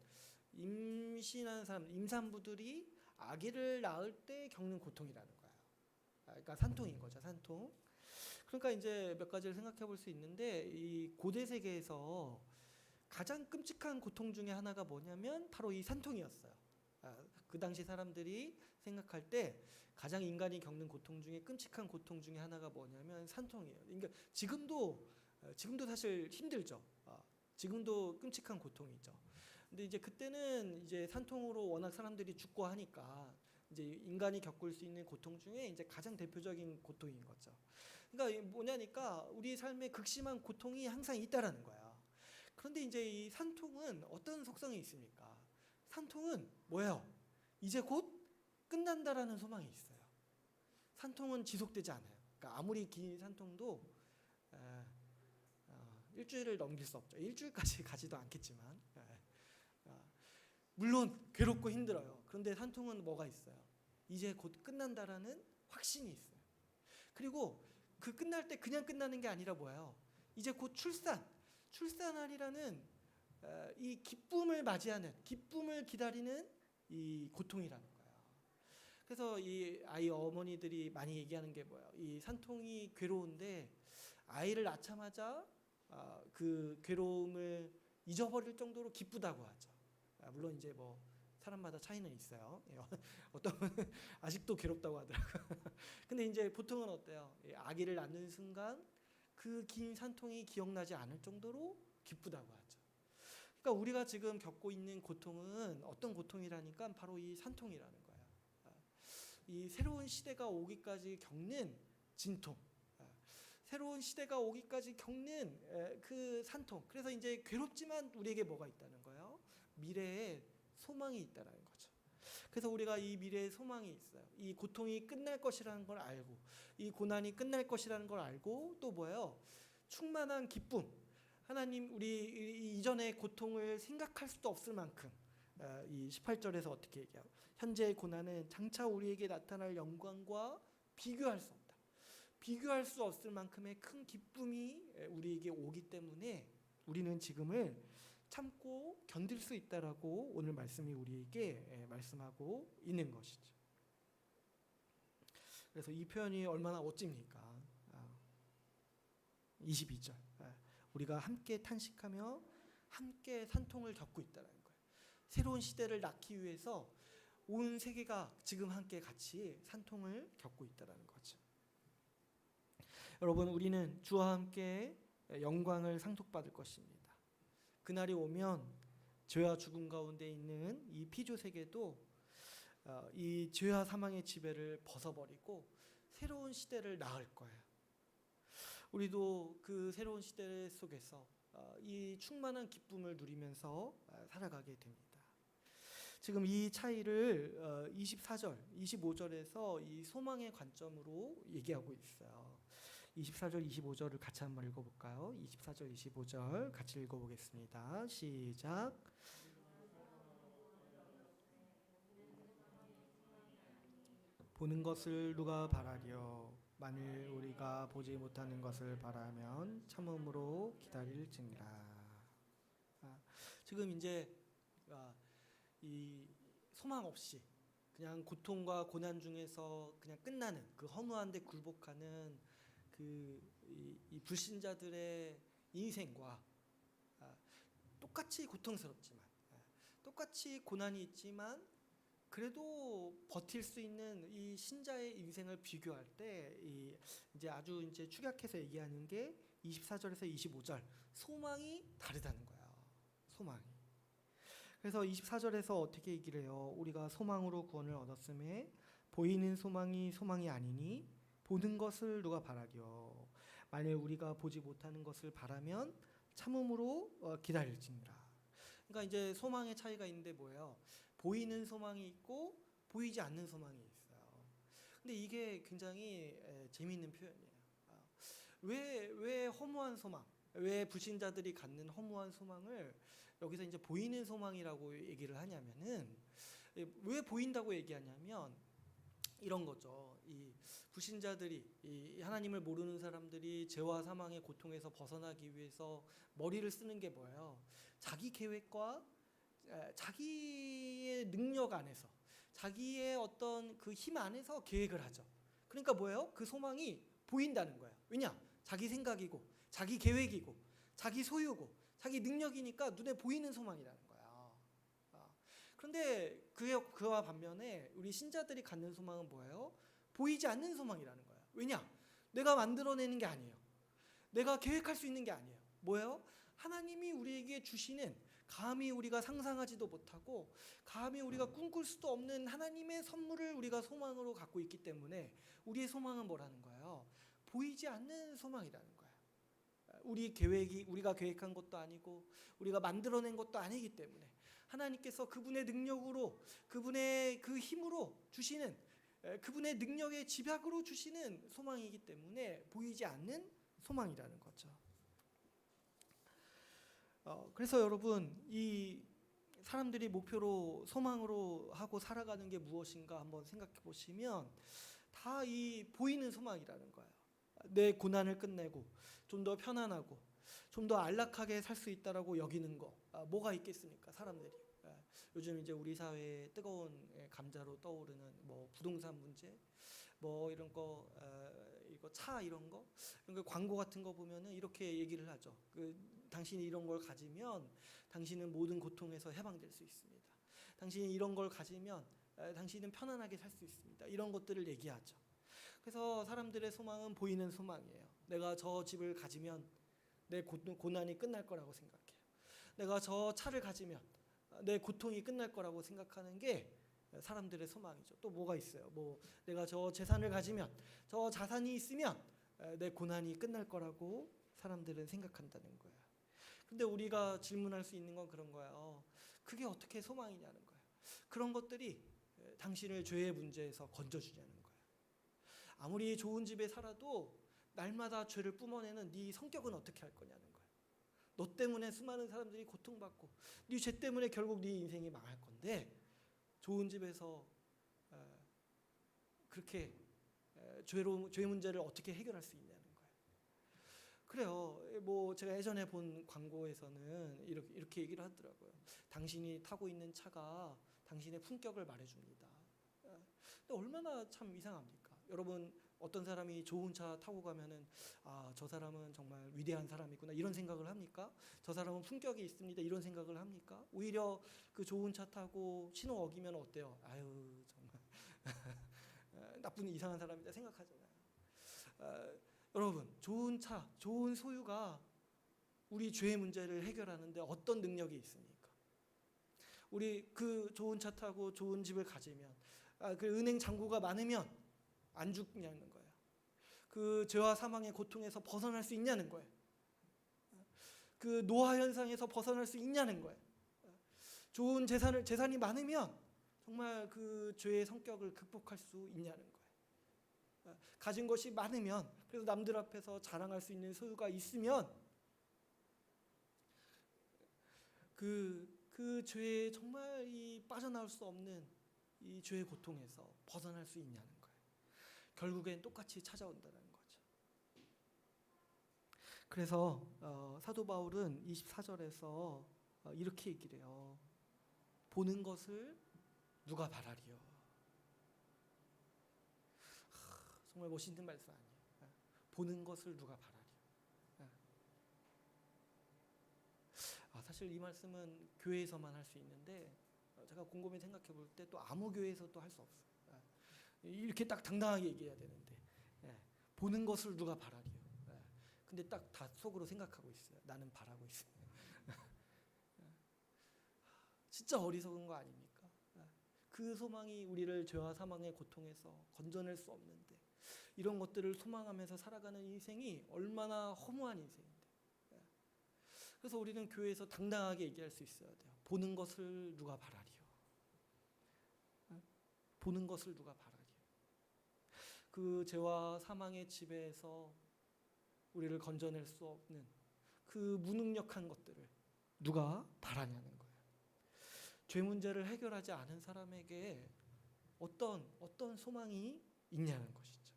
임신한 사람, 임산부들이 아기를 낳을 때 겪는 고통이라는 거예요. 그러니까 산통인 거죠, 산통. 그러니까 이제 몇 가지를 생각해 볼 수 있는데 이 고대 세계에서 가장 끔찍한 고통 중에 하나가 뭐냐면 바로 이 산통이었어요. 그 당시 사람들이 생각할 때 가장 인간이 겪는 고통 중에 끔찍한 고통 중에 하나가 뭐냐면 산통이에요. 그러니까 지금도 사실 힘들죠. 지금도 끔찍한 고통이죠. 근데 이제 그때는 이제 산통으로 워낙 사람들이 죽고 하니까 이제 인간이 겪을 수 있는 고통 중에 이제 가장 대표적인 고통인 거죠. 그러니까 뭐냐니까 우리 삶에 극심한 고통이 항상 있다라는 거야. 그런데 이제 이 산통은 어떤 속성이 있습니까? 산통은 뭐예요? 이제 곧 끝난다라는 소망이 있어요. 산통은 지속되지 않아요. 그러니까 아무리 긴 산통도 일주일을 넘길 수 없죠. 일주일까지 가지도 않겠지만 물론 괴롭고 힘들어요. 그런데 산통은 뭐가 있어요? 이제 곧 끝난다라는 확신이 있어요. 그리고 그 끝날 때 그냥 끝나는 게 아니라 뭐예요? 이제 곧 출산하리라는 이 기쁨을 맞이하는, 기쁨을 기다리는 이 고통이라는 거예요. 그래서 이 아이 어머니들이 많이 얘기하는 게 뭐예요? 이 산통이 괴로운데 아이를 낳자마자 그 괴로움을 잊어버릴 정도로 기쁘다고 하죠. 물론 이제 뭐 사람마다 차이는 있어요. 어떤 분은 아직도 괴롭다고 하더라고요. 근데 이제 보통은 어때요? 아기를 낳는 순간 그 긴 산통이 기억나지 않을 정도로 기쁘다고 하죠. 그러니까 우리가 지금 겪고 있는 고통은 어떤 고통이라니까 바로 이 산통이라는 거예요. 이 새로운 시대가 오기까지 겪는 진통, 새로운 시대가 오기까지 겪는 그 산통. 그래서 이제 괴롭지만 우리에게 뭐가 있다는 거예요? 미래에 소망이 있다는 거죠. 그래서 우리가 이 미래에 소망이 있어요. 이 고통이 끝날 것이라는 걸 알고, 이 고난이 끝날 것이라는 걸 알고, 또 뭐예요? 충만한 기쁨. 하나님 우리 이전의 고통을 생각할 수도 없을 만큼 이 18절에서 어떻게 얘기해요? 현재의 고난은 장차 우리에게 나타날 영광과 비교할 수 없다. 비교할 수 없을 만큼의 큰 기쁨이 우리에게 오기 때문에 우리는 지금을 참고 견딜 수 있다라고 오늘 말씀이 우리에게 말씀하고 있는 것이죠. 그래서 이 표현이 얼마나 멋집니까? 22절. 우리가 함께 탄식하며 함께 산통을 겪고 있다는 거예요. 새로운 시대를 낳기 위해서 온 세계가 지금 함께 같이 산통을 겪고 있다는 거죠. 여러분, 우리는 주와 함께 영광을 상속받을 것입니다. 그날이 오면 죄와 죽음 가운데 있는 이 피조 세계도 이 죄와 사망의 지배를 벗어버리고 새로운 시대를 낳을 거예요. 우리도 그 새로운 시대 속에서 이 충만한 기쁨을 누리면서 살아가게 됩니다. 지금 이 차이를 24절, 25절에서 이 소망의 관점으로 얘기하고 있어요. 24절, 25절을 같이 한번 읽어볼까요? 24절, 25절 같이 읽어보겠습니다. 시작. 보는 것을 누가 바라려? 만일 우리가 보지 못하는 것을 바라면 참음으로 기다릴지니라. 지금 이제 이 소망 없이 그냥 고통과 고난 중에서 그냥 끝나는 그 허무한데 굴복하는 이 불신자들의 인생과 똑같이 고통스럽지만 똑같이 고난이 있지만 그래도 버틸 수 있는 이 신자의 인생을 비교할 때 이제 아주 이제 축약해서 얘기하는 게 24절에서 25절 소망이 다르다는 거예요. 소망이. 그래서 24절에서 어떻게 얘기를 해요? 우리가 소망으로 구원을 얻었음에 보이는 소망이 소망이 아니니 보는 것을 누가 바라리요? 만일 우리가 보지 못하는 것을 바라면 참음으로 기다릴지니라. 그러니까 이제 소망의 차이가 있는데 뭐예요? 보이는 소망이 있고 보이지 않는 소망이 있어요. 근데 이게 굉장히 재미있는 표현이에요. 왜 허무한 소망, 왜 불신자들이 갖는 허무한 소망을 여기서 이제 보이는 소망이라고 얘기를 하냐면은, 왜 보인다고 얘기하냐면 이런 거죠. 이 불신자들이, 이 하나님을 모르는 사람들이 죄와 사망의 고통에서 벗어나기 위해서 머리를 쓰는 게 뭐예요? 자기 계획과 자기의 능력 안에서, 자기의 어떤 그 힘 안에서 계획을 하죠. 그러니까 뭐예요? 그 소망이 보인다는 거예요. 왜냐? 자기 생각이고 자기 계획이고 자기 소유고 자기 능력이니까 눈에 보이는 소망이라는 거야. 그런데 그와 반면에 우리 신자들이 갖는 소망은 뭐예요? 보이지 않는 소망이라는 거야. 왜냐? 내가 만들어내는 게 아니에요. 내가 계획할 수 있는 게 아니에요. 뭐예요? 하나님이 우리에게 주시는, 감히 우리가 상상하지도 못하고 감히 우리가 꿈꿀 수도 없는 하나님의 선물을 우리가 소망으로 갖고 있기 때문에 우리의 소망은 뭐라는 거예요? 보이지 않는 소망이라는 거예요. 우리가 계획한 것도 아니고 우리가 만들어낸 것도 아니기 때문에 하나님께서 그분의 능력으로, 그분의 그 힘으로 주시는, 그분의 능력의 집약으로 주시는 소망이기 때문에 보이지 않는 소망이라는 거죠. 그래서 여러분, 이 사람들이 목표로 소망으로 하고 살아가는 게 무엇인가 한번 생각해 보시면 다 이 보이는 소망이라는 거예요. 내 고난을 끝내고 좀 더 편안하고 좀 더 안락하게 살 수 있다라고 여기는 거, 뭐가 있겠습니까? 사람들이 요즘 이제 우리 사회의 뜨거운 감자로 떠오르는 뭐 부동산 문제, 뭐 이런 거, 이거 차 이런 거 광고 같은 거 보면은 이렇게 얘기를 하죠. 당신이 이런 걸 가지면 당신은 모든 고통에서 해방될 수 있습니다. 당신이 이런 걸 가지면 당신은 편안하게 살 수 있습니다. 이런 것들을 얘기하죠. 그래서 사람들의 소망은 보이는 소망이에요. 내가 저 집을 가지면 내 고난이 끝날 거라고 생각해요. 내가 저 차를 가지면 내 고통이 끝날 거라고 생각하는 게 사람들의 소망이죠. 또 뭐가 있어요? 뭐 내가 저 재산을 가지면, 저 자산이 있으면 내 고난이 끝날 거라고 사람들은 생각한다는 거예요. 근데 우리가 질문할 수 있는 건 그런 거예요. 그게 어떻게 소망이냐는 거예요. 그런 것들이 당신을 죄의 문제에서 건져주냐는 거예요. 아무리 좋은 집에 살아도 날마다 죄를 뿜어내는 네 성격은 어떻게 할 거냐는 거예요. 너 때문에 수많은 사람들이 고통받고 네 죄 때문에 결국 네 인생이 망할 건데 좋은 집에서 그렇게 죄 문제를 어떻게 해결할 수 있냐는 거예요. 그래요. 뭐 제가 예전에 본 광고에서는 이렇게 얘기를 하더라고요. 당신이 타고 있는 차가 당신의 품격을 말해줍니다. 근데 얼마나 참 이상합니까? 여러분, 어떤 사람이 좋은 차 타고 가면은 저 사람은 정말 위대한 사람이구나 이런 생각을 합니까? 저 사람은 품격이 있습니다 이런 생각을 합니까? 오히려 그 좋은 차 타고 신호 어기면 어때요? 아유 정말 나쁜 이상한 사람이다 생각하잖아요. 여러분, 좋은 차, 좋은 소유가 우리 죄의 문제를 해결하는데 어떤 능력이 있습니까? 우리 그 좋은 차 타고 좋은 집을 가지면, 그 은행 잔고가 많으면 안 죽냐는 거예요. 그 죄와 사망의 고통에서 벗어날 수 있냐는 거예요. 그 노화 현상에서 벗어날 수 있냐는 거예요. 좋은 재산이 많으면 정말 그 죄의 성격을 극복할 수 있냐는 거예요. 가진 것이 많으면, 그래서 남들 앞에서 자랑할 수 있는 소유가 있으면 그 죄에 정말 빠져나올 수 없는 이 죄의 고통에서 벗어날 수 있냐는 거예요. 결국엔 똑같이 찾아온다는 거죠. 그래서 사도 바울은 24절에서 이렇게 얘기를 해요. 보는 것을 누가 바라리요? 정말 멋있는 말씀 아니에요. 보는 것을 누가 바라리요? 사실 이 말씀은 교회에서만 할 수 있는데 제가 곰곰이 생각해 볼 때 또 아무 교회에서도 할 수 없어요. 이렇게 딱 당당하게 얘기해야 되는데 보는 것을 누가 바라리요? 근데 딱 다 속으로 생각하고 있어요. 나는 바라고 있어요. 진짜 어리석은 거 아닙니까? 그 소망이 우리를 죄와 사망의 고통에서 건져낼 수 없는데 이런 것들을 소망하면서 살아가는 인생이 얼마나 허무한 인생인데. 그래서 우리는 교회에서 당당하게 얘기할 수 있어야 돼요. 보는 것을 누가 바라리요? 보는 것을 누가 바라리요? 그 죄와 사망의 지배에서 우리를 건져낼 수 없는 그 무능력한 것들을 누가 바라냐는 거예요. 죄 문제를 해결하지 않은 사람에게 어떤 소망이 있냐는 것이죠.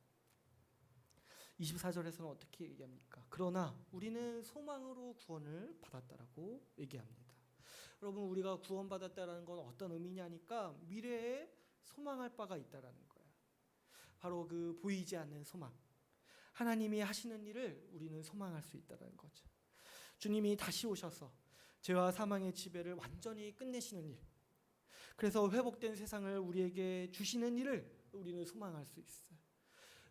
24절에서는 어떻게 얘기합니까? 그러나 우리는 소망으로 구원을 받았다라고 얘기합니다. 여러분, 우리가 구원받았다라는 건 어떤 의미냐니까 미래에 소망할 바가 있다라는 거예요. 바로 그 보이지 않는 소망. 하나님이 하시는 일을 우리는 소망할 수 있다는 거죠. 주님이 다시 오셔서 죄와 사망의 지배를 완전히 끝내시는 일. 그래서 회복된 세상을 우리에게 주시는 일을 우리는 소망할 수 있어요.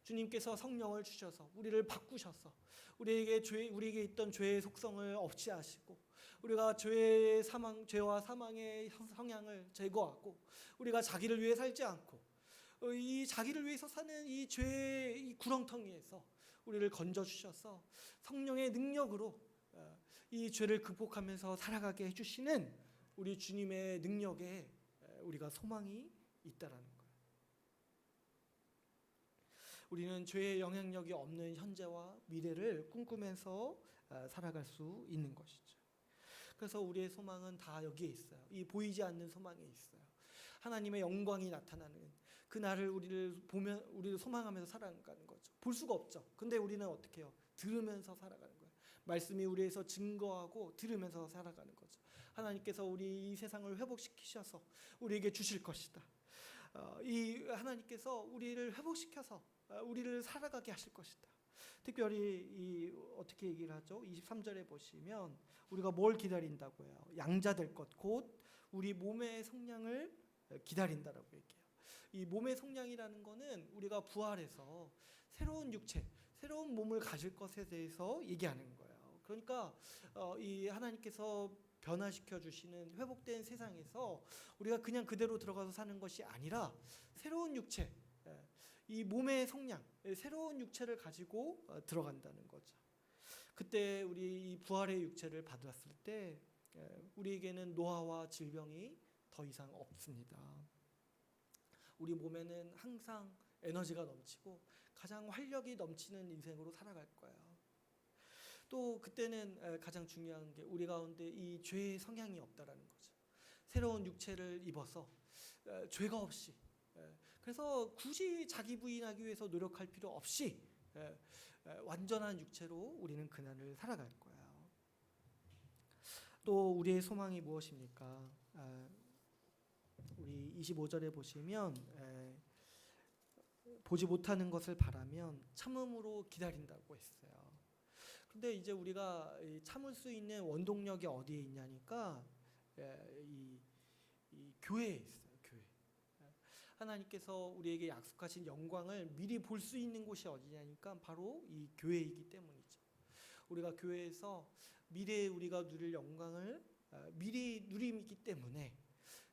주님께서 성령을 주셔서 우리를 바꾸셔서 우리에게 있던 죄의 속성을 없이 하시고 우리가 죄와 사망의 성향을 제거하고 우리가 자기를 위해 살지 않고 이 자기를 위해서 사는 이 죄의 이 구렁텅이에서 우리를 건져 주셔서 성령의 능력으로 이 죄를 극복하면서 살아가게 해주시는 우리 주님의 능력에 우리가 소망이 있다라는 거예요. 우리는 죄의 영향력이 없는 현재와 미래를 꿈꾸면서 살아갈 수 있는 것이죠. 그래서 우리의 소망은 다 여기에 있어요. 이 보이지 않는 소망에 있어요. 하나님의 영광이 나타나는 그 날을 우리를 소망하면서 살아가는 거죠. 볼 수가 없죠. 근데 우리는 어떻게 해요? 들으면서 살아가는 거예요. 말씀이 우리에서 증거하고 들으면서 살아가는 거죠. 하나님께서 우리 이 세상을 회복시키셔서 우리에게 주실 것이다. 이 하나님께서 우리를 회복시켜서 우리를 살아가게 하실 것이다. 특별히 어떻게 얘기를 하죠? 23절에 보시면 우리가 뭘 기다린다고 해요? 양자될 것, 곧 우리 몸의 성량을 기다린다라고 얘기해요. 이 몸의 성량이라는 거는 우리가 부활해서 새로운 육체, 새로운 몸을 가질 것에 대해서 얘기하는 거예요. 그러니까 이 하나님께서 변화시켜 주시는 회복된 세상에서 우리가 그냥 그대로 들어가서 사는 것이 아니라 새로운 육체, 이 몸의 성량, 새로운 육체를 가지고 들어간다는 거죠. 그때 우리 이 부활의 육체를 받았을 때 우리에게는 노화와 질병이 더 이상 없습니다. 우리 몸에는 항상 에너지가 넘치고 가장 활력이 넘치는 인생으로 살아갈 거예요. 또 그때는 가장 중요한 게 우리 가운데 이 죄의 성향이 없다라는 거죠. 새로운 육체를 입어서 죄가 없이, 그래서 굳이 자기 부인하기 위해서 노력할 필요 없이 완전한 육체로 우리는 그날을 살아갈 거예요. 또 우리의 소망이 무엇입니까? 우리 25절에 보시면 보지 못하는 것을 바라면 참음으로 기다린다고 했어요. 근데 이제 우리가 참을 수 있는 원동력이 어디에 있냐니까 이 교회에 있어요. 교회. 하나님께서 우리에게 약속하신 영광을 미리 볼 수 있는 곳이 어디냐니까 바로 이 교회이기 때문이죠. 우리가 교회에서 미래에 우리가 누릴 영광을 미리 누림이기 때문에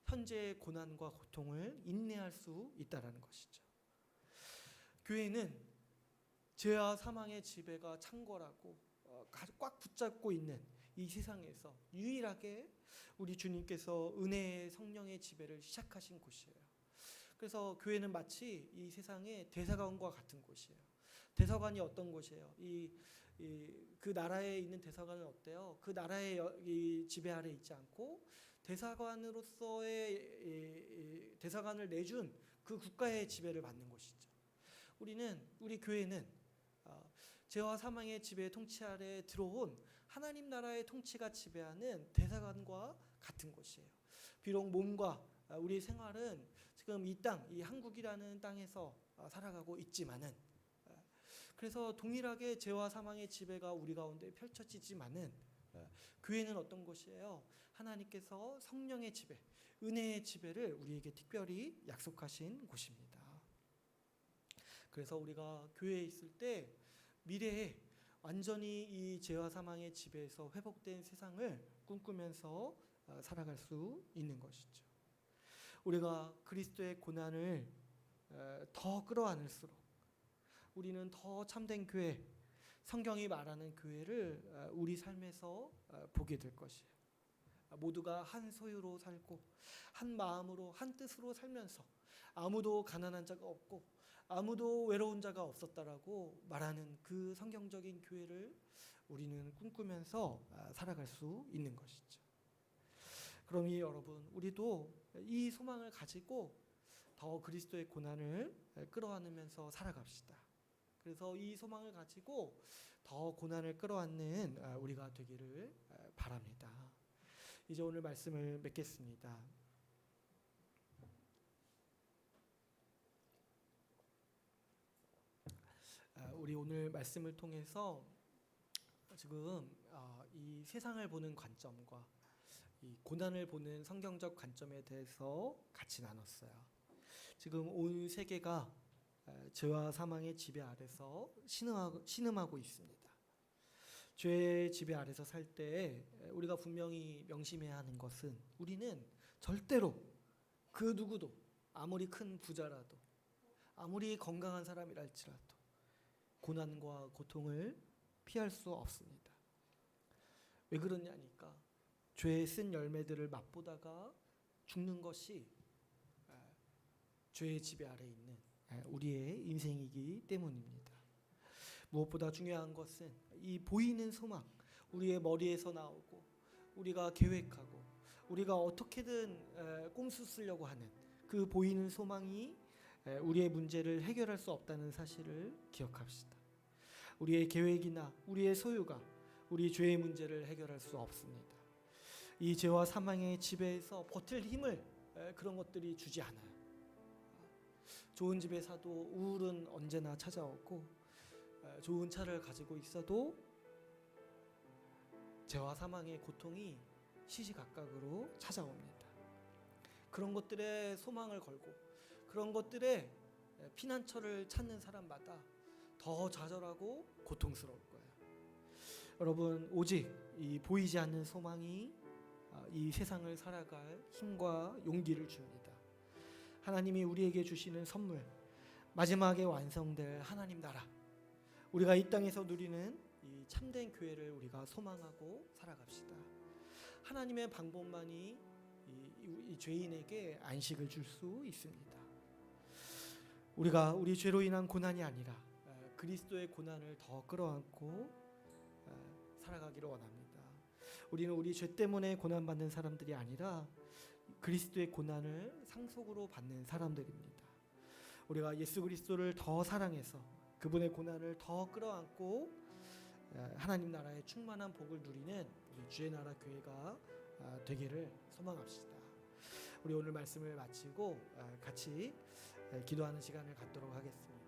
현재의 고난과 고통을 인내할 수 있다라는 것이죠. 교회는 죄와 사망의 지배가 창궐하고 꽉 붙잡고 있는 이 세상에서 유일하게 우리 주님께서 은혜의 성령의 지배를 시작하신 곳이에요. 그래서 교회는 마치 이 세상의 대사관과 같은 곳이에요. 대사관이 어떤 곳이에요? 그 나라에 있는 대사관은 어때요? 그 나라의 이 지배 아래 있지 않고 대사관을 내준 그 국가의 지배를 받는 곳이죠. 우리 교회는 죄와 사망의 지배 통치 아래 들어온 하나님 나라의 통치가 지배하는 대사관과 같은 곳이에요. 비록 몸과 우리 생활은 지금 이 땅, 이 한국이라는 땅에서 살아가고 있지만은, 그래서 동일하게 죄와 사망의 지배가 우리 가운데 펼쳐지지만은 교회는 어떤 곳이에요? 하나님께서 성령의 지배, 은혜의 지배를 우리에게 특별히 약속하신 곳입니다. 그래서 우리가 교회에 있을 때 미래에 완전히 이 죄와 사망의 지배에서 회복된 세상을 꿈꾸면서 살아갈 수 있는 것이죠. 우리가 그리스도의 고난을 더 끌어안을수록 우리는 더 참된 교회, 성경이 말하는 교회를 우리 삶에서 보게 될 것이에요. 모두가 한 소유로 살고 한 마음으로 한 뜻으로 살면서 아무도 가난한 자가 없고 아무도 외로운 자가 없었다라고 말하는 그 성경적인 교회를 우리는 꿈꾸면서 살아갈 수 있는 것이죠. 그러니 여러분, 우리도 이 소망을 가지고 더 그리스도의 고난을 끌어안으면서 살아갑시다. 그래서 이 소망을 가지고 더 고난을 끌어안는 우리가 되기를 바랍니다. 이제 오늘 말씀을 맺겠습니다. 우리 오늘 말씀을 통해서 지금 이 세상을 보는 관점과 이 고난을 보는 성경적 관점에 대해서 같이 나눴어요. 지금 온 세계가 죄와 사망의 지배 아래서 신음하고 있습니다. 죄의 지배 아래서 살 때 우리가 분명히 명심해야 하는 것은 우리는 절대로 그 누구도 아무리 큰 부자라도 아무리 건강한 사람이랄지라도 고난과 고통을 피할 수 없습니다. 왜 그러냐니까 죄의 쓴 열매들을 맛보다가 죽는 것이 죄의 지배 아래 있는 우리의 인생이기 때문입니다. 무엇보다 중요한 것은 이 보이는 소망, 우리의 머리에서 나오고 우리가 계획하고 우리가 어떻게든 꼼수 쓰려고 하는 그 보이는 소망이 우리의 문제를 해결할 수 없다는 사실을 기억합시다. 우리의 계획이나 우리의 소유가 우리 죄의 문제를 해결할 수 없습니다. 이 죄와 사망의 지배에서 버틸 힘을 그런 것들이 주지 않아요. 좋은 집에 사도 우울은 언제나 찾아오고 좋은 차를 가지고 있어도 죄와 사망의 고통이 시시각각으로 찾아옵니다. 그런 것들에 소망을 걸고 그런 것들에 피난처를 찾는 사람마다 더 좌절하고 고통스러울 거예요. 여러분, 오직 이 보이지 않는 소망이 이 세상을 살아갈 힘과 용기를 줍니다. 하나님이 우리에게 주시는 선물, 마지막에 완성될 하나님 나라, 우리가 이 땅에서 누리는 이 참된 교회를 우리가 소망하고 살아갑시다. 하나님의 방법만이 이 죄인에게 안식을 줄 수 있습니다. 우리가 우리 죄로 인한 고난이 아니라 그리스도의 고난을 더 끌어안고 살아가기를 원합니다. 우리는 우리 죄 때문에 고난받는 사람들이 아니라 그리스도의 고난을 상속으로 받는 사람들입니다. 우리가 예수 그리스도를 더 사랑해서 그분의 고난을 더 끌어안고 하나님 나라의 충만한 복을 누리는 우리 주의 나라 교회가 되기를 소망합시다. 우리 오늘 말씀을 마치고 같이 기도하는 시간을 갖도록 하겠습니다.